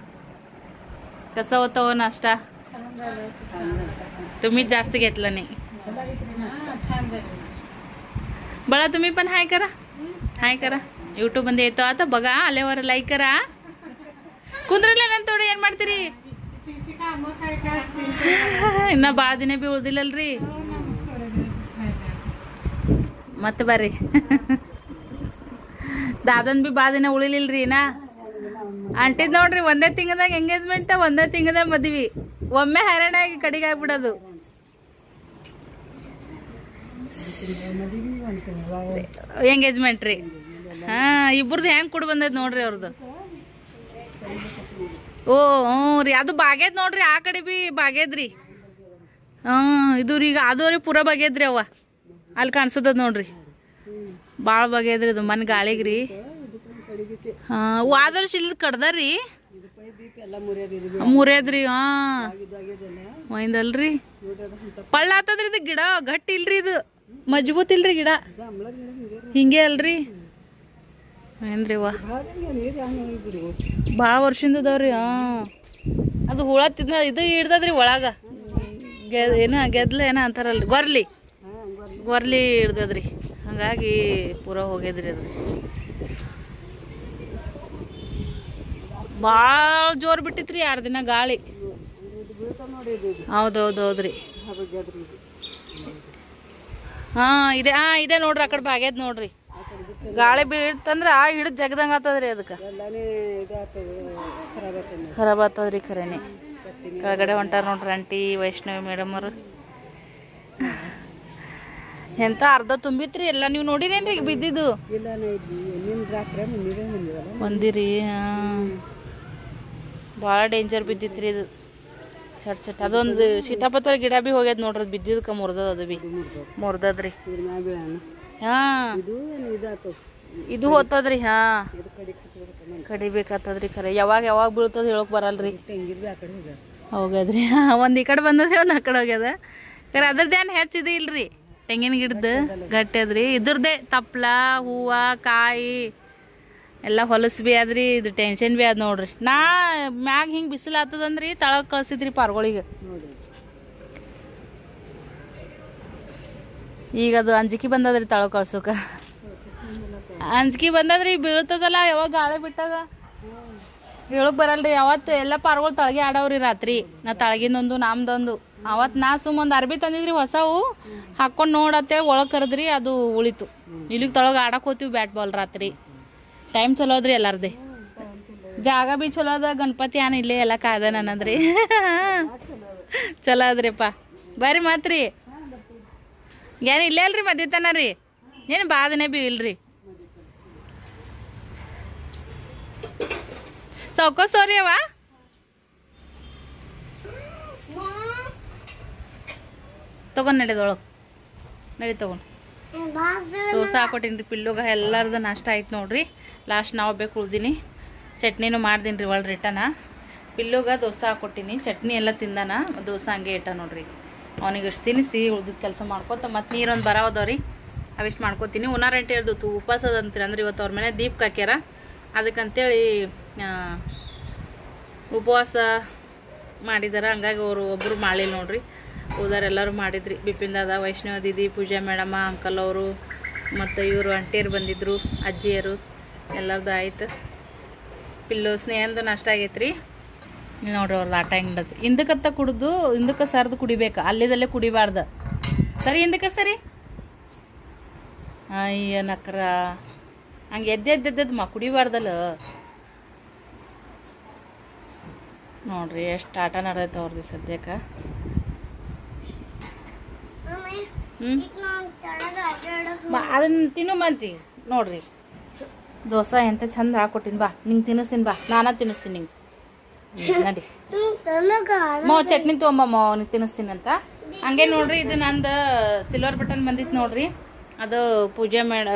ಕಸ ಹೋಗ್ತಾವ ನಾಷ್ಟ तुम्ही जास्त घेतलं नाही. बाळा तुम्ही पण हाय करा यूट्यूब मध्ये येतो आता बघा. आल्यावर लाईक करा. ಕುಂದ್ರಲ್ಲ ತೋಡಿ ಏನ್ ಮಾಡ್ತೀರಿ? ಇನ್ನ ಭಾಳ ದಿನ ಬಿ ಉಳ್ದಿಲ್ಲಲ್ರಿ. ಮತ್ತೆ ಬರ್ರಿ. ದಾದನ್ ಬಿ ಭಾಳ ದಿನ ಉಳಿಲಿಲ್ರಿ. ನಾ ಅಂಟಿದ್ ನೋಡ್ರಿ, ಒಂದೇ ತಿಂಗದಾಗ ಎಂಗೇಜ್ಮೆಂಟ್, ಒಂದೇ ತಿಂಗದಾಗ ಮದ್ವಿ. ಒಮ್ಮೆ ಹೈರಾಣ ಆಗಿ ಕಡಿಗೆ ಆಗ್ಬಿಡೋದು. ಎಂಗೇಜ್ಮೆಂಟ್ ರೀ. ಹಾ, ಇಬ್ಬರದು ಹೆಂಗ್ ಕುಡ್ ಬಂದೈತ್ ನೋಡ್ರಿ ಅವ್ರದ್ದು. ಓ ಹ್ಞೂ ರೀ, ಅದು ಬಾಗ್ಯದ್ ನೋಡ್ರಿ. ಆ ಕಡೆ ಬಿ ಬಾಗ್ಯದ್ರಿ. ಇದು ರೀ ಈಗ ಅದು ರೀ ಪೂರ ಬಾಗ್ಯದ್ರಿ. ಅವ್ವ ಅಲ್ಲಿ ಕಾಣಿಸೋದದ್ ನೋಡ್ರಿ, ಭಾಳ ಬಾಗ್ಯದ್ರಿ. ಅದು ಮನ್ ಗಾಳಿಗ್ರಿ. ವಾದರ್ಶ ಇಲ್ಲಿ ಕಡ್ದಾರಿ ಮುರಿಯದ್ರಿ. ಒಯ್ದಲ್ರಿ ಪಳ್ಳ ಆತದ್ರಿ. ಇದು ಗಿಡ ಗಟ್ಟಿ ಇಲ್ರಿ, ಇದು ಮಜಬೂತ್ ಇಲ್ರಿ ಗಿಡ. ಹಿಂಗೆ ಅಲ್ರಿ ಏನ್ರಿ? ವಾ ಭಾಳ ವರ್ಷದಿಂದ ಅದಾವ್ರಿ. ಅದು ಹುಳ ತಿನ್ನ ಇದು ಹಿಡ್ದದ್ರಿ ಒಳಗ. ಏನ ಗೆದ್ಲ ಏನ ಅಂತಾರಲ್ರಿ, ಗೊರ್ಲಿ ಹಿಡ್ದದ್ರಿ. ಹಂಗಾಗಿ ಪೂರ ಹೋಗ್ಯದ್ರಿ. ಅದು ಭಾಳ ಜೋರ್ ಬಿಟ್ಟಿತ್ರಿ 2 ದಿನ ಗಾಳಿ. ಹೌದೌದೌದ್ರಿ. ಇದೆ ನೋಡ್ರಿ. ಆ ಕಡೆ ಬಾಗ್ಯದ್ ನೋಡ್ರಿ. ಗಾಳಿ ಬೀಳ್ತಂದ್ರ ಹಿಡಿದ್ ಜಗದಂಗ ಆತದ್ರಿ. ಅದಕ್ಕೆ ಖರಾಬ್ ಆತದ್ರಿ. ಖರೇನೆ ಕೆಳಗಡೆ ಹೊಂಟಾರ ನೋಡ್ರಿ ಆಂಟಿ ವೈಷ್ಣವಿ ಮೇಡಮ್ ಅವರು. ಎಂತ ಅರ್ಧ ತುಂಬಿತ್ರಿ ಎಲ್ಲ. ನೀವು ನೋಡಿರೇನ್ರಿ ಈಗ ಬಿದ್ದಿದ್ದು? ಬಂದಿರಿ. ಭಾಳ ಡೇಂಜರ್ ಬಿದ್ದಿತ್ರಿ ಇದು. ಚಟ್ ಅದೊಂದು ಸೀತಾಪತ್ರ ಗಿಡ ಬಿ ಹೋಗ್ಯದ ನೋಡ್ರಿ. ಬಿದ್ದಿದ್ಕ ಮುರ್ದದ. ಅದು ಬಿ ಮುರ್ದದ್ರಿ. ಹಾ, ಇದು ಹೋಗ್ತದ್ರಿ. ಹಾ, ಕಡಿಬೇಕಾಗ್ತದ್ರಿ. ಖರೆ ಯಾವಾಗ ಬೀಳ್ತದ ಹೇಳಕ್ ಬರಲ್ರಿ. ಹೋಗ್ಯದ್ರಿ. ಒಂದ್ ಈ ಕಡೆ ಬಂದದ್ರಿ, ಒಂದ್ ಆ ಕಡೆ ಹೋಗ್ಯದ. ಖರೆ ಅದ್ರದ್ದೇನು ಹೆಚ್ಚಿದೆ ಇಲ್ರಿ. ತೆಂಗಿನ ಗಿಡದ ಗಟ್ಟಿ ಅದ್ರಿ. ಇದ್ರದ್ದೇ ತಪ್ಲ, ಹೂವ, ಕಾಯಿ ಎಲ್ಲ ಹೊಲಸು ಬಿ ಆದ್ರಿ. ಇದು ಟೆನ್ಷನ್ ಬಿ ಅದ ನೋಡ್ರಿ. ನಾ ಮ್ಯಾಗ ಹಿಂಗೆ ಬಿಸಿಲು ಆತದಂದ್ರಿ ತಳಗ್ ಕಳ್ಸಿದ್ರಿ ಪಾರ್ಗಳಿಗೆ. ಈಗ ಅದು ಅಂಜಿಕೆ ಬಂದದ್ರಿ ತಳ ಕಳ್ಸೋಕ. ಅಂಜಿಕೆ ಬಂದದ್ರಿ ಬೀಳ್ತದಲ್ಲ ಯಾವಾಗ ಗಾಳಿ ಬಿಟ್ಟಾಗ ಹೇಳಕ್ ಬರಲ್ರಿ. ಅವತ್ತು ಎಲ್ಲ ಪಾರ್ಗಳು ತಳಗೆ ಆಡವ್ರಿ ರಾತ್ರಿ. ನಾ ತಳಗಿಂದೊಂದು ನಮ್ದೊಂದು ಅವತ್ತು ನಾ ಸುಮ್ಮೊಂದು ಅರ್ಬಿ ತಂದಿದ್ರಿ ಹೊಸವು ಹಾಕೊಂಡು ನೋಡತ್ತೇಳಿ ಒಳಗೆ ಕರೆದ್ರಿ ಅದು ಉಳಿತು. ಇಲ್ಲಿಗೆ ತೊಳಗೆ ಆಡಕ್ಕೆ ಹೋಗ್ತೀವಿ ಬ್ಯಾಟ್ ಬಾಲ್ ರಾತ್ರಿ. ಟೈಮ್ ಚಲೋ ಅದ್ರಿ ಎಲ್ಲಾರ್ದೆ. ಜಾಗ ಬಿ ಚಲೋ ಅದ. ಗಣಪತಿ ಏನ್ ಇಲ್ಲೇ ಎಲ್ಲ ಕಾಯ್ದ ನನ್ನದ್ರಿ. ಚಲೋ ಅದ್ರಿಪ್ಪ ಬರ್ರಿ ಮಾತ್ರಿ. ಏನು ಇಲ್ಲೇ ಅಲ್ರಿ ಮದ್ವಿತನ ರೀ. ಏನು ಬಾದನೆ ಬಿ ಇಲ್ರಿ. ಸೌಕೋಸೋರಿ ಅವ ತಗೊಂಡ್ ನಡಿದೊಳಗೆ ನಡಿ ತಗೊಂಡು ದೋಸೆ ಹಾಕೊಟ್ಟಿನಿ ಪಿಲ್ಲುಗ. ಎಲ್ಲರದು ನಾಷ್ಟ ಆಯ್ತು ನೋಡ್ರಿ. ಲಾಸ್ಟ್ ನಾವು ಬೇಕು ಉಳ್ದೀನಿ. ಚಟ್ನಿನೂ ಮಾಡ್ದೀನಿ ರೀ ಒಳ್ಳೆ ರಿಟನ. ಪಿಲ್ಲುಗ ದೋಸೆ ಹಾಕೊಟ್ಟಿನಿ. ಚಟ್ನಿ ಎಲ್ಲ ತಿಂದಾನ. ದೋಸೆ ಹಂಗೆ ಇಟ್ಟ ನೋಡ್ರಿ. ಅವನಿಗೆ ಇಷ್ಟು ತಿನ್ನಿಸಿ ಉಳ್ದಿದ್ದು ಕೆಲಸ ಮಾಡ್ಕೊತ ಮತ್ತು ನೀರೊಂದು ಬರಾವದವ್ರಿ ಅವಿಷ್ಟು ಮಾಡ್ಕೊತೀನಿ. ಉನಾರಂಟಿ ಇರ್ದು ಉಪವಾಸ ಅದಂತೀರಿ. ಅಂದ್ರೆ ಇವತ್ತು ಅವ್ರ ಮನೆ ದೀಪ ಹಾಕ್ಯಾರ. ಅದಕ್ಕಂತೇಳಿ ಉಪವಾಸ ಮಾಡಿದಾರ. ಹಂಗಾಗಿ ಅವರು ಒಬ್ಬರು ಮಾಡಿಲ್ಲ ನೋಡ್ರಿ. ಉಳ್ದಾರೆಲ್ಲರೂ ಮಾಡಿದ್ರಿ. ಬಿಪಿನ್ ದಾದ, ವೈಷ್ಣವ ದೀದಿ, ಪೂಜಾ ಮೇಡಮ್ಮ, ಅಂಕಲ್ ಅವರು ಮತ್ತು ಇವರು ಅಂಟಿಯರು ಬಂದಿದ್ದರು, ಅಜ್ಜಿಯರು ಎಲ್ಲರದು ಆಯ್ತು. ಪಿಲ್ಲು ಸ್ನೇಹಂದು ನಾಷ್ಟ ಆಗೈತ್ರಿ. ನೋಡ್ರಿ ಅವ್ರದ್ದು ಆಟ ಹೆಂಗದ. ಹಿಂದಕ್ಕತ್ತ ಕುಡ್ದು ಹಿಂದಕ್ಕೆ ಸರ್ದು ಕುಡಿಬೇಕು. ಅಲ್ಲಿದಲ್ಲೇ ಕುಡಿಬಾರ್ದು. ಸರಿ ಹಿಂದಕ್ಕೆ ಸರಿ. ಅಯ್ಯ ನಕ್ರ ಹಂಗೆ ಎದ್ದೆದ್ದೆದ್ದದ್ದು ಕುಡಿಬಾರ್ದಲ್ಲ. ನೋಡ್ರಿ ಎಷ್ಟು ಆಟ ನಡೆದೈತೆ ಅವ್ರದ್ದು ಸದ್ಯಕ್ಕೆ. ಅದನ್ನ ತಿನ್ನು ಮಂತಿ ನೋಡ್ರಿ. ದೋಸೆ ಎಂತ ಚಂದ ಹಾಕೊಟ್ಟಿನಿ. ಬಾ ನಿಂಗೆ ತಿನ್ನಿಸ್ತೀನಿ. ಬಾ ನಾನಾ ತಿನ್ನಿಸ್ತೀನಿ ನಿಂಗೆ. ನಡಿ ಚಟ್ನಿ ತೊಗೊಂಬಮ್ಮ ಅವನಿಗೆ ತಿನ್ನಿಸ್ತೀನಿ ಅಂತ. ಹಂಗೆ ನೋಡ್ರಿ ಇದು ನಂದು ಸಿಲ್ವರ್ ಬಟನ್ ಬಂದಿತ್ತು ನೋಡ್ರಿ. ಅದು ಪೂಜೆ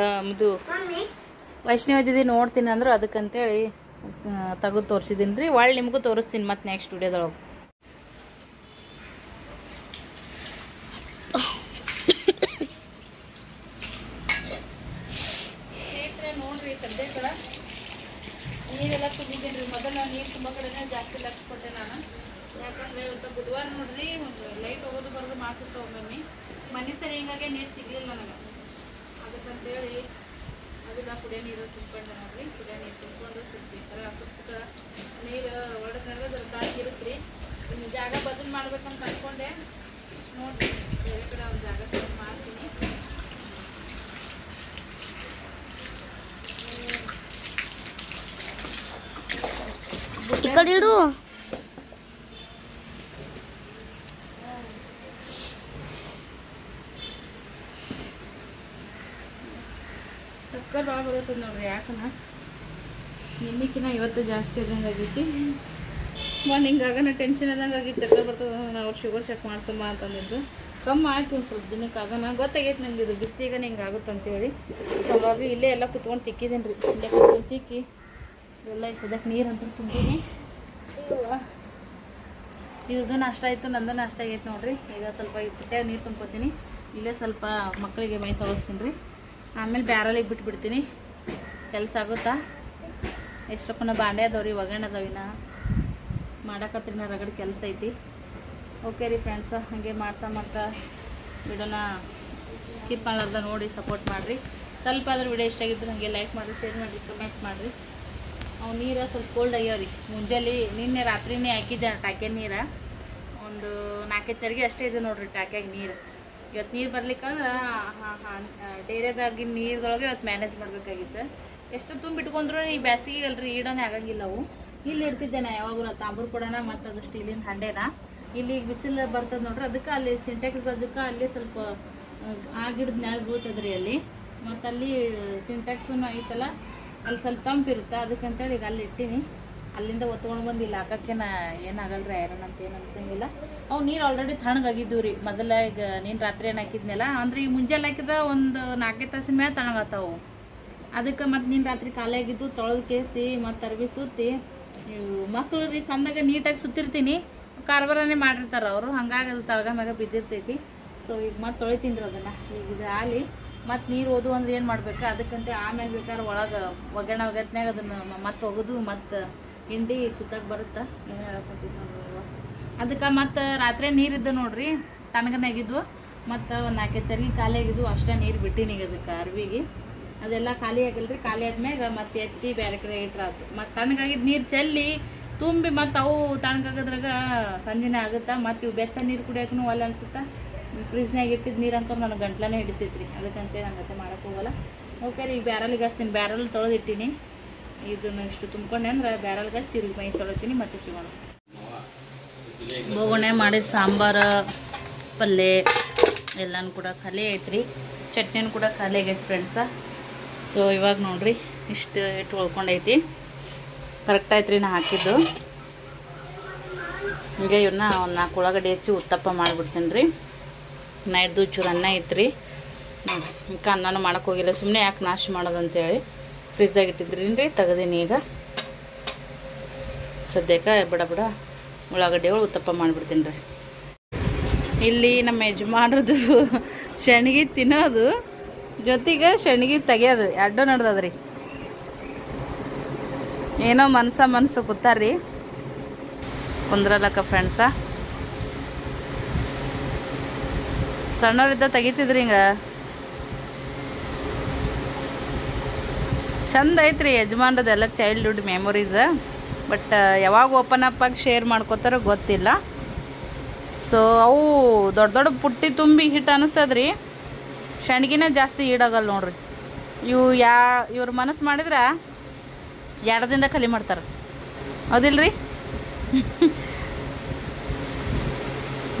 ಇದು ವೈಷ್ಣವ ದೀದಿ ನೋಡ್ತೀನಿ ಅಂದ್ರು. ಅದಕ್ಕಂತೇಳಿ ತೆಗೆದು ತೋರಿಸಿದ್ದೀನಿ ರೀ. ಒಳ್ಳೆ ನಿಮಗೂ ತೋರಿಸ್ತೀನಿ ಮತ್ತು ನೆಕ್ಸ್ಟ್ ವಿಡಿಯೋದೊಳಗೆ. ನೋಡ್ರಿ ಸದ್ಯಕ್ಕೆ ನೀರೆಲ್ಲ ತುಂಬಿದ್ದೀನಿ ರೀ. ಮೊದಲು ನೀರು ತುಂಬ ಕಡೆನೇ ಜಾಸ್ತಿ ಲಕ್ಷ ಕೊಟ್ಟೆ ನಾನು. ಯಾಕಂದರೆ ಇವತ್ತು ಬುಧವಾರ ನೋಡ್ರಿ ಒಂದು ಲೈಟ್ ಹೋಗೋದು ಬರೋದು ಮಾಡ್ತಿರ್ತಾವೆ ಒಮ್ಮೊಮ್ಮೆ. ಮನೆ ಸರಿ ಹಿಂಗಾಗಿ ನೀರು ಸಿಗಲಿಲ್ಲ ನನಗೆ. ಅದಕ್ಕಂತೇಳಿ ಅದೆಲ್ಲ ಕುಡಿಯೋ ನೀರು ತುಂಬ್ಕೊಂಡೆ ನೋಡ್ರಿ. ಕುಡಿಯೋ ನೀರು ತುಂಬ್ಕೊಂಡು ಸುತ್ತಿ ಸುತ್ತ ನೀರು ಹೊಡೆದ್ಮೇಲೆ ಅದ್ರ ಕಾಯಿ ಇರುತ್ತೆ ರೀ. ಇನ್ನು ಜಾಗ ಬದಲು ಮಾಡ್ಬೇಕಂತ ಅಂದ್ಕೊಂಡೆ. ನೋಡ್ರಿ ಬೇರೆ ಕಡೆ ಒಂದು ಜಾಗ ಸ್ವಲ್ಪ ಮಾಡ್ತೀನಿ. ಈ ಕಡೆ ಇಡು. ಚಕ್ಕರ್ ಭಾಳ ಬರುತ್ತದೆ ನೋಡ್ರಿ. ಯಾಕನ ನಿನ್ನೆಕಿನ ಇವತ್ತು ಜಾಸ್ತಿ ಆದಂಗೆ ಆಗೈತಿ. ಒಂದು ಹಿಂಗಾಗನ ಟೆನ್ಷನ್ ಆದಂಗೆ ಆಗಿತ್ತು. ಚಕ್ಕರ್ ಬರ್ತದೆ. ಅವ್ರು ಶುಗರ್ ಚೆಕ್ ಮಾಡ್ಸಮ್ಮ ಅಂತಂದಿದ್ದು. ಕಮ್ಮಿ ಆಯ್ತು ಒಂದು ಸ್ವಲ್ಪ ದಿನಕ್ಕೆ. ಆಗೋಣ ಗೊತ್ತಾಗೈತೆ ನಂಗೆ ಇದು ಬಿಸಿಲಿಗೆ ಹಿಂಗೆ ಆಗುತ್ತೆ ಅಂತೇಳಿ. ಹಾಗಾಗಿ ಇಲ್ಲೇ ಎಲ್ಲ ಕುತ್ಕೊಂಡು ತಿಕ್ಕಿದ್ದೀನಿ ರೀ. ಇಲ್ಲೇ ಕುತ್ಕೊಂಡು ತಿಕ್ಕಿ ಎಲ್ಲ ಸದ್ಯಕ್ಕೆ ನೀರು ಅಂತ ತುಂಬೀನಿ. ಇದು ನಾಷ್ಟ ಆಯಿತು. ನಂದು ನಾಷ್ಟ ಆಗೈತೆ ನೋಡ್ರಿ. ಈಗ ಸ್ವಲ್ಪ ಪುಟ್ಟ್ಯಾಗ ನೀರು ತುಂಬ್ಕೊತೀನಿ. ಇಲ್ಲೇ ಸ್ವಲ್ಪ ಮಕ್ಕಳಿಗೆ ಮೈ ತೊಳಸ್ತೀನಿ ರೀ. ಆಮೇಲೆ ಬ್ಯಾರಲಿಗೆ ಬಿಟ್ಬಿಡ್ತೀನಿ. ಕೆಲಸ ಆಗುತ್ತಾ. ಎಷ್ಟೊಕ್ಕನ ಬಾಂಡೆ ಅದಾವ್ರಿ, ಒಗ್ಗರಣೆ ಅದಾವಿನ ಮಾಡಕತ್ರಿ. ನಾ ರಗಡ್ ಕೆಲಸ ಐತಿ. ಓಕೆ ರೀ ಫ್ರೆಂಡ್ಸ, ಹಾಗೆ ಮಾಡ್ತಾ ವಿಡಿಯೋನ ಸ್ಕಿಪ್ ಮಾಡಲಾರ್ದ ನೋಡಿ ಸಪೋರ್ಟ್ ಮಾಡಿರಿ. ಸ್ವಲ್ಪ ಅದ್ರ ವಿಡಿಯೋ ಇಷ್ಟ ಆಗಿದ್ದು ಹಾಗೆ ಲೈಕ್ ಮಾಡಿರಿ, ಶೇರ್ ಮಾಡಿರಿ, ಕಮೆಂಟ್ ಮಾಡಿರಿ. ಅವು ನೀರು ಸ್ವಲ್ಪ ಕೋಲ್ಡ್ ಆಗ್ಯಾವ್ರಿ. ಮುಂಜಾನೆ ನಿನ್ನೆ ರಾತ್ರಿನೇ ಹಾಕಿದ್ದೆ ಟಾಕ್ಯಾಗ ನೀರು. ಒಂದು 4 ಚರಿಗೆ ಅಷ್ಟೇ ಇದೆ ನೋಡ್ರಿ ಟಾಕ್ಯಾಗ ನೀರು. ಇವತ್ತು ನೀರು ಬರ್ಲಿಕ್ಕೆ ಡೇರಿಯಾದಾಗಿ ನೀರದೊಳಗೆ ಇವತ್ತು ಮ್ಯಾನೇಜ್ ಮಾಡಬೇಕಾಗಿತ್ತು. ಎಷ್ಟು ತುಂಬಿಟ್ಕೊಂಡ್ರು ಈ ಬ್ಯಾಸಿಗೆ ಅಲ್ರಿ ಈಡನೇ ಆಗಂಗಿಲ್ಲ. ಅವು ಇಲ್ಲಿ ಇಡ್ತಿದ್ದೆ ನಾ ಯಾವಾಗಲೂ ತಾಂಬೂರು ಕೊಡೋಣ ಮತ್ತು ಅದು ಸ್ಟೀಲಿನ ಹಂಡೆನ. ಇಲ್ಲಿ ಬಿಸಿಲು ಬರ್ತದೆ ನೋಡ್ರಿ. ಅದಕ್ಕೆ ಅಲ್ಲಿ ಸಿಂಟ್ಯಾಕ್ಸ್ ಬಾಜುಕ ಅಲ್ಲಿ ಸ್ವಲ್ಪ ಆ ಗಿಡದ ಮ್ಯಾಲೆ ಬೀಳ್ತದ್ರಿ ಅಲ್ಲಿ. ಮತ್ತು ಅಲ್ಲಿ ಸಿಂಟ್ಯಾಕ್ಸೂ ಐತಲ್ಲ, ಅಲ್ಲಿ ಸ್ವಲ್ಪ ತಂಪಿರುತ್ತೆ. ಅದಕ್ಕಂತೇಳಿ ಈಗ ಅಲ್ಲಿ ಇಟ್ಟೀನಿ. ಅಲ್ಲಿಂದ ಒತ್ಕೊಂಡು ಬಂದು ಇಲ್ಲಿ ಹಾಕಕ್ಕೆ ಏನಾಗಲ್ರಿ ಐರನ್ ಅಂತ ಏನು ಅನ್ಸಂಗಿಲ್ಲ. ಅವು ನೀರು ಆಲ್ರೆಡಿ ತಣ್ಣಗಾಗಿದ್ದು ರೀ ಮೊದಲ. ಈಗ ನೀನು ರಾತ್ರಿ ಏನು ಹಾಕಿದ್ನಲ್ಲ ಅಂದ್ರೆ ಈಗ ಮುಂಜಾನೆ ಹಾಕಿದ್ರೆ ಒಂದು 4 ತಾಸಿನ ಮೇಲೆ ತಣ್ಣಗಾತಾವು. ಅದಕ್ಕೆ ಮತ್ತು ನೀನು ರಾತ್ರಿ ಖಾಲಿ ಆಗಿದ್ದು ತೊಳೆದು ಕೇಸಿ ಮತ್ತು ಅರ್ಬಿ ಸುತ್ತಿ ಮಕ್ಕಳು ರೀ ಚಂದಾಗ ನೀಟಾಗಿ ಸುತ್ತಿರ್ತೀನಿ. ಕಾರ್ಬಾರನೇ ಮಾಡಿರ್ತಾರೆ ಅವರು. ಹಂಗಾಗಿ ಅದು ತಳಗ ಮ್ಯಾಗ ಬಿದ್ದಿರ್ತೈತಿ. ಸೊ ಈಗ ಮತ್ತೆ ತೊಳಿತೀನಿ ರೀ ಅದನ್ನು. ಈಗ ಇದು ಆಲಿ ಮತ್ತು ನೀರು ಓದು ಅಂದ್ರೆ ಏನು ಮಾಡ್ಬೇಕು. ಅದಕ್ಕಂತೆ ಆಮೇಲೆ ಬೇಕಾದ್ರೆ ಒಳಗೆ ಒಗ್ಗರಣೆ ಒಗತ್ನಾಗ ಅದನ್ನು ಮತ್ತೆ ಒಗೆದು ಮತ್ತು ಹಿಂಡಿ ಸುತ್ತಕ್ಕೆ ಬರುತ್ತೆ. ಏನು ಹೇಳಕ್ಕೊಂತಿದ್ದು ನೋಡ್ರಿ. ಅದಕ್ಕೆ ಮತ್ತು ರಾತ್ರಿ ನೀರಿದ್ದು ನೋಡ್ರಿ ತಣ್ಣಗನಾಗಿದ್ವು. ಮತ್ತು ಒಂದು 4 ಚರ್ಗಿ ಖಾಲಿ ಆಗಿದ್ದು ಅಷ್ಟೇ ನೀರು ಬಿಟ್ಟಿನಿ ಈಗ ಅದಕ್ಕೆ ಅರ್ವಿಗೆ. ಅದೆಲ್ಲ ಖಾಲಿ ಆಗಿಲ್ರಿ. ಖಾಲಿ ಆದ್ಮ್ಯಾಗ ಮತ್ತೆ ಎತ್ತಿ ಬೇರೆ ಕಡೆ ಇಟ್ರಾತು. ಮತ್ತು ತಣ್ಣಗಾಗಿದ್ದು ನೀರು ಚೆಲ್ಲಿ ತುಂಬಿ ಮತ್ತು ಅವು ತಣ್ಣಗಾಗದ್ರಾಗ ಸಂಜೆನೇ ಆಗುತ್ತಾ. ಮತ್ತು ಇವು ಬೆಚ್ಚ ನೀರು ಕುಡಿಯೋಕ್ಕೂ ಒಲ್ಲ ಅನ್ಸುತ್ತಾ. ಫ್ರಿಜ್ನಾಗ ಇಟ್ಟಿದ್ದು ನೀರು ಅಂತ ನನಗೆ ಗಂಟ್ಲನೇ ಹಿಡಿತೈತ್ರಿ. ಅದಕ್ಕಂತೇಳಿ ನಂಗೆ ಅತ್ತೆ ಮಾಡೋಕೆ ಹೋಗಲ್ಲ. ಓಕೆ ರೀ, ಈಗ ಬ್ಯಾರಲ್ಗೆ ಹಚ್ತೀನಿ. ಬ್ಯಾರಲ್ ತೊಳೆದಿಟ್ಟಿನಿ. ಇದನ್ನು ಇಷ್ಟು ತುಂಬ್ಕೊಂಡೆ ಅಂದ್ರೆ ಬ್ಯಾರಲ್ಗೆ ಹಚ್ಚಿ ತಿರುಗಿ ಮೈ ತೊಳಿತೀನಿ ಮತ್ತೆ ಸಿಗೋಣ. ಬೋಗಣೆ ಮಾಡಿ ಸಾಂಬಾರು ಪಲ್ಯ ಎಲ್ಲನೂ ಕೂಡ ಖಾಲಿ ಐತ್ರಿ. ಚಟ್ನಿನೂ ಕೂಡ ಖಾಲಿ ಆಗೈತೆ ಫ್ರೆಂಡ್ಸ. ಸೊ ಇವಾಗ ನೋಡ್ರಿ ಇಷ್ಟು ಇಟ್ಟು ಉಳ್ಕೊಂಡೈತಿ. ಕರೆಕ್ಟ್ ಆಯ್ತು ರೀ ನಾ ಹಾಕಿದ್ದು. ಹೀಗೆ ಇವನ್ನ ಒಂದು 4 ಉಳ್ಳಾಗಡ್ಡಿ ಹೆಚ್ಚಿ ಉತ್ತಪ್ಪ ಮಾಡಿಬಿಡ್ತೀನಿ ರೀ. ನೈಟ್ದು ಚೂರು ಅನ್ನ ಐತ್ರಿ. ನೋಡಿರಿ ఇంకా ಅನ್ನನೂ ಮಾಡೋಕೆ ಹೋಗಿಲ್ಲ. ಸುಮ್ಮನೆ ಯಾಕೆ ನಾಶ ಮಾಡೋದಂತೇಳಿ ಫ್ರಿಜ್ದಾಗ ಇಟ್ಟಿದ್ರೀನಿ ರೀ. ತೆಗೆದೀನಿ ಈಗ. ಸದ್ಯಕ್ಕೆ ಬಿಡ ಉಳ್ಳಾಗಡ್ಡಿಗಳು ಉತ್ತಪ್ಪ ಮಾಡಿಬಿಡ್ತೀನಿ ರೀ. ಇಲ್ಲಿ ನಮ್ಮ ಯಜಮಾನ್ರದ್ದು ಶೆಣಗಿ ತಿನ್ನೋದು ಜೊತೆಗೆ ಶೆಣಗಿ ತೆಗಿಯೋದು ಎರಡು ನಡೆದದ್ರಿ. ಏನೋ ಮನಸ್ಸು ಕೂತಾರ್ರಿ ಕುಂದ್ರಲಕ್ಕ ಫ್ರೆಂಡ್ಸ. ಸಣ್ಣವ್ರಿದ್ದ ತೆಗಿತಿದ್ರಿ ಹಿಂಗ. ಚಂದ ಐತ್ರಿ ಯಜಮಾನ್ರದೆಲ್ಲ ಚೈಲ್ಡ್ಹುಡ್ ಮೆಮೊರೀಸ್. ಬಟ್ ಯಾವಾಗ ಓಪನ್ ಅಪ್ ಆಗಿ ಶೇರ್ ಮಾಡ್ಕೋತಾರೋ ಗೊತ್ತಿಲ್ಲ. ಸೊ ಅವು ದೊಡ್ಡ ಪುಟ್ಟಿ ತುಂಬಿ ಹಿಟ್ಟು ಅನಿಸ್ತದ್ರಿ. ಶೆಣಗಿನೇ ಜಾಸ್ತಿ ಈಡಾಗಲ್ಲ ನೋಡ್ರಿ. ಇವ್ರ ಮನಸ್ಸು ಮಾಡಿದ್ರೆ 2 ದಿನದ ಖಾಲಿ ಮಾಡ್ತಾರೆ. ಹೌದಿಲ್ರಿ?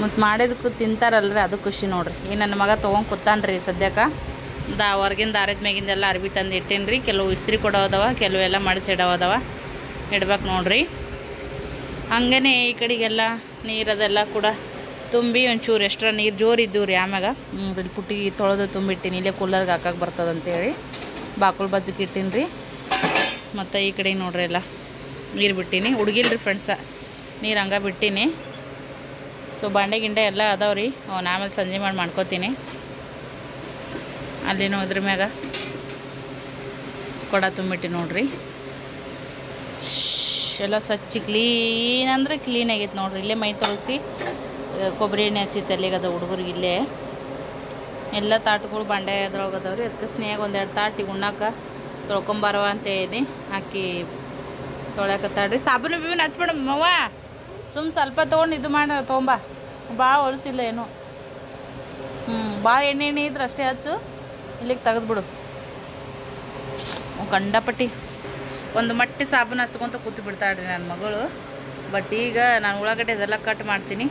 ಮತ್ತು ಮಾಡಿದಕ್ಕೂ ತಿಂತಾರಲ್ರಿ, ಅದು ಖುಷಿ ನೋಡ್ರಿ. ಈ ನನ್ನ ಮಗ ತೊಗೊಂಡು ಕೂತಾನ್ರಿ ಸದ್ಯಕ್ಕೆ. ಹೊರಗಿನ ದಾರದ ಮ್ಯಾಗಿಂದೆಲ್ಲ ಅರ್ಬಿ ತಂದು ಇಟ್ಟೇನಿ ರೀ. ಕೆಲವು ಇಸ್ತ್ರಿ ಕೊಡೋದವ, ಕೆಲವೆಲ್ಲ ಮಾಡಿಸಿಡೋದವ, ಇಡ್ಬೇಕು ನೋಡ್ರಿ. ಹಂಗೇ ಈ ಕಡೆಗೆಲ್ಲ ನೀರದೆಲ್ಲ ಕೂಡ ತುಂಬಿ ಒಂಚೂರು ಎಕ್ಸ್ಟ್ರಾ ನೀರು ಜೋರಿದ್ದವು ರೀ. ಆಮ್ಯಾಗ ಇಲ್ಲಿ ಪುಟ್ಟಿ ತೊಳೆದು ತುಂಬಿಟ್ಟಿನಿ. ಇಲ್ಲೇ ಕೂಲರ್ಗೆ ಹಾಕಕ್ಕೆ ಬರ್ತದಂತೇಳಿ ಬಾಕುಲ್ ಬಾಜುಕ್ಕೆ ಇಟ್ಟೀನಿ ರೀ. ಮತ್ತು ಈ ಕಡೆಗೆ ನೋಡ್ರಿ ಎಲ್ಲ ನೀರು ಬಿಟ್ಟೀನಿ. ಹುಡುಗಿಲ್ರಿ ಫ್ರೆಂಡ್ಸ, ನೀರು ಹಂಗೆ ಬಿಟ್ಟೀನಿ. ಸೊ ಬಾಂಡೆ ಗಿಂಡೆ ಎಲ್ಲ ಅದಾವ್ರಿ. ಅವ್ನು ಆಮೇಲೆ ಸಂಜೆ ಮಾಡ್ಕೋತೀನಿ. ಅಲ್ಲಿನೂ ಅದ್ರ ಮ್ಯಾಗ ಕೊಡ ತುಂಬಿಟ್ಟು ನೋಡ್ರಿ. ಎಲ್ಲ ಸ್ವಚ್ಛ ಕ್ಲೀನ್ ಅಂದರೆ ಕ್ಲೀನ್ ಆಗೈತೆ ನೋಡ್ರಿ. ಇಲ್ಲೇ ಮೈ ತೊಳಸಿ ಕೊಬ್ಬರಿ ಎಣ್ಣೆ ಹಚ್ಚಿ ತಲೆಗದ ಹುಡುಗರಿಗೆ. ಇಲ್ಲೇ ಎಲ್ಲ ತಾಟುಗಳು ಬಾಂಡೆ ಅದ್ರೊಳಗದವ್ರಿ. ಅದಕ್ಕೆ ಸ್ನೇಹ 1-2 ತಾಟಿಗೆ ಉಣ್ಣಾಕ ತೊಳ್ಕೊಂಬರವ ಅಂತ ಹೇಳಿ ಹಾಕಿ ತೊಳ್ಯಾಕತ್ತಾಡ್ರಿ. ಸಾಬೂನು ಬಿಬಿನ ಹಚ್ಬೇಡ ಮವ್ವ. ಸ್ವಲ್ಪ ತೊಗೊಂಡು ಇದು ಮಾಡಿ ತೊಗೊಂಬ. ಭಾಳ ಒಳಸಿಲ್ಲ ಏನು. ಭಾಳ ಎಣ್ಣೆ ಇದ್ರೆ ಅಷ್ಟೇ ಹಚ್ಚು. ಇಲ್ಲಿಗೆ ತೆಗೆದ್ಬಿಡು. ಕಂಡಪಟ್ಟಿ ಒಂದು ಮಟ್ಟಿ ಸಾಬೂನು ಹಚ್ಕೊಂತ ಕೂತು ಬಿಡ್ತಾಳ್ರಿ ನನ್ನ ಮಗಳು. ಬಟ್ ಈಗ ನಾನು ಉಳ್ಳಾಗಡ್ಡೆ ಅದೆಲ್ಲ ಕಟ್ ಮಾಡ್ತೀನಿ.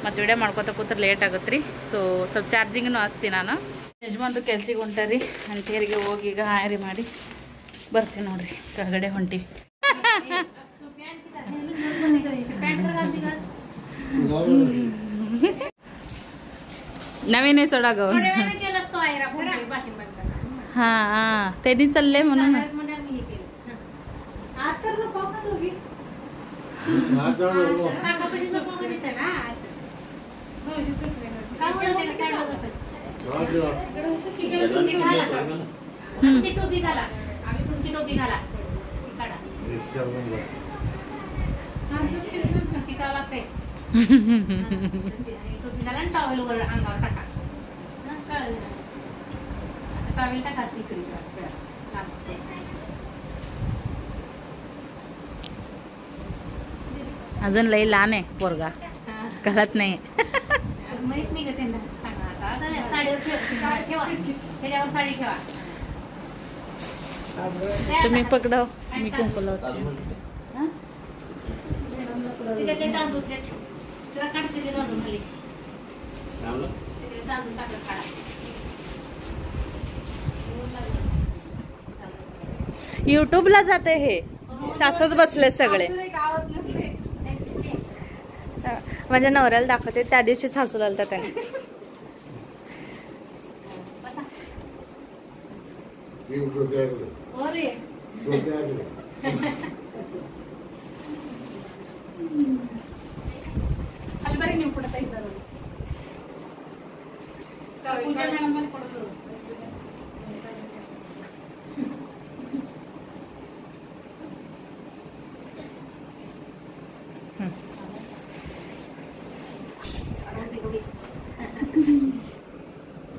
ಮತ್ತು ವಿಡಿಯೋ ಮಾಡ್ಕೊತ ಕೂತ್ರೆ ಲೇಟ್ ಆಗುತ್ತೆ ರೀ. ಸೊ ಸ್ವಲ್ಪ ಚಾರ್ಜಿಂಗನ್ನು ಹಚ್ತೀನಿ ನಾನು. ಯಜಮಾನ್ರು ಕೆಲ್ಸಿಗೆ ಹೊಂಟಾರಿ. ಅಂಟೇರಿಗೆ ಹೋಗಿ ಈಗ ಹಾಯರಿ ಮಾಡಿ ಬರ್ತೀನಿ ನೋಡ್ರಿ. ಕೆಳಗಡೆ ಹೊಂಟಿ. नवीन सोडा गो हाँ हाँ तेरी चलले म्हणून अजून लई लहान आहे पोरगा कळत नाही तुम्ही पकडव मी कुंकू लावते यूट्यूबला जाते हे सासत बसले सगळे माझ्या नवऱ्याला दाखवते त्या दिवशीच हसू लागलं त्याने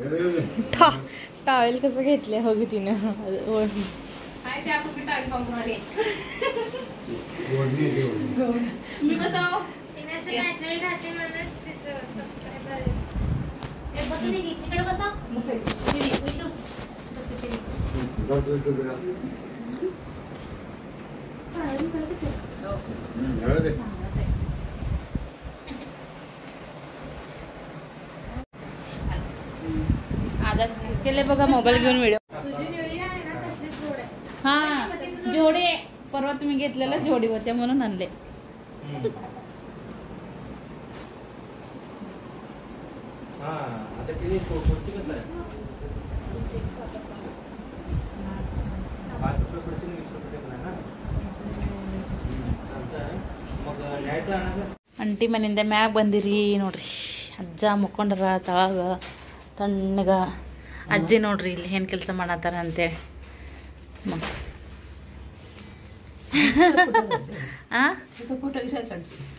टॉवेल कसं घेतले हो तिनं काय ते आपण टाळी पाहून आले मी बसाव तिकडे बसा आजच केले बघा मोबाईल घेऊन व्हिडिओ हा जोडी परवा तुम्ही घेतलेला जोडी होत्या म्हणून आणले ಅಂಟಿ ಮನೆಯಿಂದ ಮ್ಯಾಗ ಬಂದಿರಿ ನೋಡ್ರಿ ಅಜ್ಜ ಮುಕ್ಕೊಂಡ್ರ ತಳಗ ತಣ್ಣಗ ಅಜ್ಜಿ ನೋಡ್ರಿ ಇಲ್ಲಿ ಏನು ಕೆಲಸ ಮಾಡತ್ತಾರ ಅಂತೇಳಿ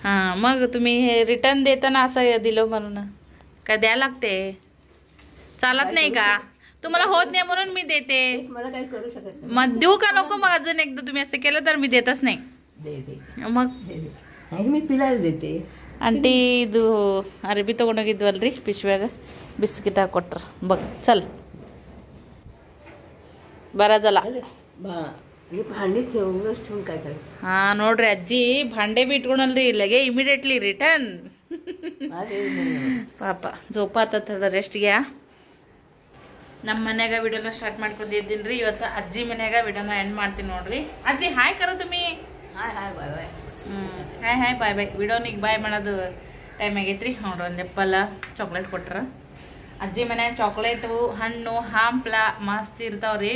हां मग तुम्ही हे रिटर्न देताना असं दिलं म्हणून काय द्यायला लागते चालत नाही का तुम्हाला होत नाही म्हणून मी देते मला काही करू शकत मग देऊ का नको मग अजून एकदा तुम्ही असं केलं तर मी देतच नाही मग मी पिलायला देते ಆಂಟಿ ಇದು ಅರಬಿ ತೊಗೊಂಡೋಗಿದ್ವಲ್ರಿ ಪಿಶ್ವ್ಯಾಗ ಬಿಸ್ಕಿಟ್ ಹಾಕೊಟ್ರ ಬಗ್ ಚಲ್ ಬರೋದಲ್ಲ भांडी ठेवूनच ठेवून काय करायचं हां ನೋಡ್ರಿ ಅಜ್ಜಿ ಭಾಂಡೆ ಬಿ ಇಟ್ಕೊಳಲ್ರಿ ಇಲ್ಲಗೆ ಇಮಿಡಿಯೇಟ್ಲಿ ರಿಟರ್ನ್ ಪಾಪ ಜೋಪಾತ ಥೋಡ ರೆಸ್ಟ್ ಗ್ಯಾ ನಮ್ಮ ಮನ್ಯಾಗ ವಿಡಿಯೋನ ಸ್ಟಾರ್ಟ್ ಮಾಡ್ಕೊಂಡಿದ್ದೀನಿ ರೀ ಇವತ್ತು ಅಜ್ಜಿ ಮನ್ಯಾಗ ವಿಡಿಯೋನ ಎಂಡ್ ಮಾಡ್ತೀನಿ ನೋಡ್ರಿ ಅಜ್ಜಿ ಹಾಯ್ ಕರೋ ತುಮಿ hi hi bye bye hi hi bye bye ವಿಡಿಯೋನಿಗೆ ಬಾಯ್ ಮಾಡೋದು ಟೈಮ್ ಆಗೈತ್ರಿ ನೋಡ್ರಿ ಒಂದು ಎಪ್ಪಲ್ಲ ಚಾಕ್ಲೇಟ್ ಕೊಟ್ರ ಅಜ್ಜಿ ಮನ್ಯಾಗ ಚಾಕ್ಲೇಟು ಹಣ್ಣು ಹಾಂಪ್ಲ ಮಸ್ತ್ ಇರ್ತಾವ್ರಿ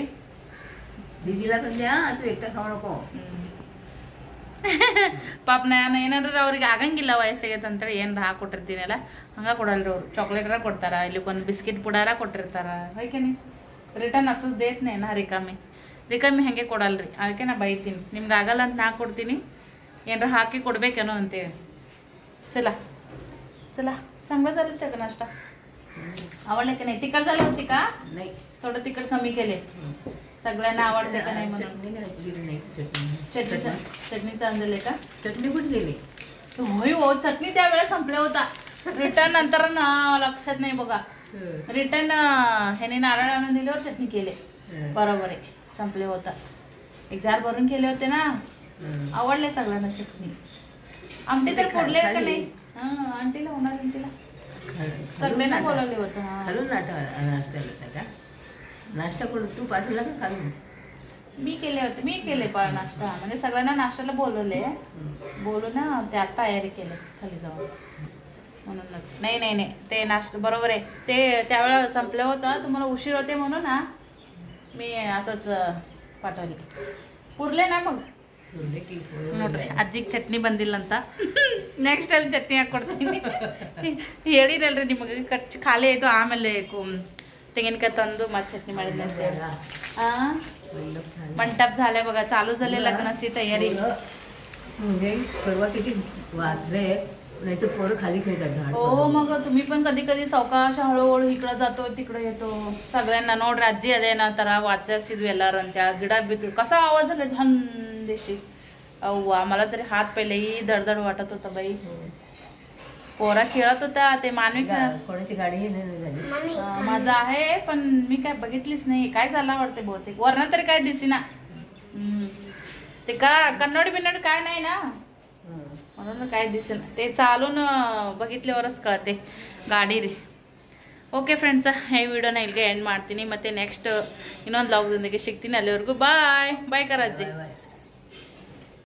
दीदीला पण द्या तू एकटा खाऊ नको ಪಾಪ ನಾನು ಏನಾರ ಅವ್ರಿಗೆ ಆಗಂಗಿಲ್ಲ ವಯಸ್ಸಾಗೈತೆ ಅಂತೇಳಿ ಏನಾರ ಹಾಕೊಟ್ಟಿರ್ತೀನಲ್ಲ ಹಂಗೆ ಕೊಡಲ್ರಿ ಅವ್ರು ಚಾಕ್ಲೇಟರ ಕೊಡ್ತಾರ ಇಲ್ಲಿ ಒಂದು ಬಿಸ್ಕಿಟ್ ಪುಡಾರ ಕೊಟ್ಟಿರ್ತಾರ ಅದಕ್ಕೇನೆ ರಿಟರ್ನ್ ಅಸದ್ ದೇತ್ನೇನ ರಿಕಮ್ಮಿ ಹಾಗೆ ಕೊಡಲ್ರಿ ಅದಕ್ಕೆ ನಾ ಬೈತೀನಿ ನಿಮ್ಗೆ ಆಗಲ್ಲ ಅಂತ ನಾ ಕೊಡ್ತೀನಿ ಏನಾರ ಹಾಕಿ ಕೊಡ್ಬೇಕೇನೋ ಅಂತೇಳಿ चला चला चांगलं झालं त्या का नाश्ता आवडलं की नाही तिखट झालं होती का नाही थोडं तिखट कमी केले सगळ्यांना आवडते का नाही म्हणून चटणी चांगले का चटणी कुठे गेली होय हो चटणी त्यावेळेस संपल्या होता रिटर्न नंतर ना लक्षात नाही बघा रिटर्न ह्याने नारळ आणून दिल्यावर चटणी केले बरोबर आहे संपले होता एक जार भरून केले होते ना आवडले सगळ्यांना चटणी आमटी तर फोडले का नाही आंटीला होणार आंटीला सगळ्यांना बोलावले होतं खालून नाश्ता का नाश्ता करून तू पाठवला का खालून मी केले पण नाश्ता म्हणजे सगळ्यांना नाश्त्याला बोलवले बोलू ना ते आता तयारी केले खाली जाऊन म्हणूनच नाही ते नाश्ता बरोबर आहे ते त्यावेळेला संपलं होतं तुम्हाला उशीर होते म्हणून ना मी असंच पाठवले पुरले ना मग ನೋಡ್ರಿ ಅಜ್ಜಿಗೆ ಚಟ್ನಿ ಬಂದಿಲ್ಲ ಅಂತ ನೆಕ್ಸ್ಟ್ ಟೈಮ್ ಚಟ್ನಿ ಹಾಕ್ಕೊಡ್ತೀನಿ ಹೇಳಿರಲ್ರಿ ನಿಮಗೆ ಖಾಲಿ ಆಯಿತು ಆಮೇಲೆ ತೆಂಗಿನಕಾಯಿ ತಂದು ಮತ್ತೆ ಚಟ್ನಿ ಮಾಡಿದ್ದೆ ಅಂತ ಹೇಳಿ मंडप झाले बघा चालू झाले लग्नाची तयारी म्हणजे परवा किती वाजले नाही तर पोरं खाली खेळतात हो मग तुम्ही पण कधी कधी सावकाश हळूहळू इकडं जातो तिकडे येतो सगळ्यांना ನೋಡ್ರಿ ಅಜ್ಜಿ ಅದೇನ ತರ वाचायसिದ್ವಿ ಎಲ್ಲಾರು ಅಂತ ಗಿಡ ಬಿದ್ದು कसा आवाज आला ढंदेशी अव्वा मला तरी हात पहिले ही धडधड वाटत होता बाई पोरा खेळत होता ते मानवी कोणाची गाडी माझा आहे पण मी काय बघितलीच नाही काय झाला वाटते बहुतेक वरना तरी काय दिसेना ते का कन्नड बिन्नड काय नाही ना म्हणून काय दिसेना ते चालून बघितल्यावरच कळते ಗಾಡಿ ರೀ ಓಕೆ ಫ್ರೆಂಡ್ಸ್ ಈ ವಿಡಿಯೋನ ಇಲ್ಲಿಗೆ ಎಂಡ್ ಮಾಡ್ತೀನಿ ಮತ್ತೆ ನೆಕ್ಸ್ಟ್ ಇನ್ನೊಂದು ವ್ಲಾಗ್ದೊಂದಿಗೆ ಸಿಗ್ತೀನಿ ಅಲ್ಲಿವರೆಗೂ ಬಾಯ್ ಬಾಯ್ ಕರಾಜ್ಜಿ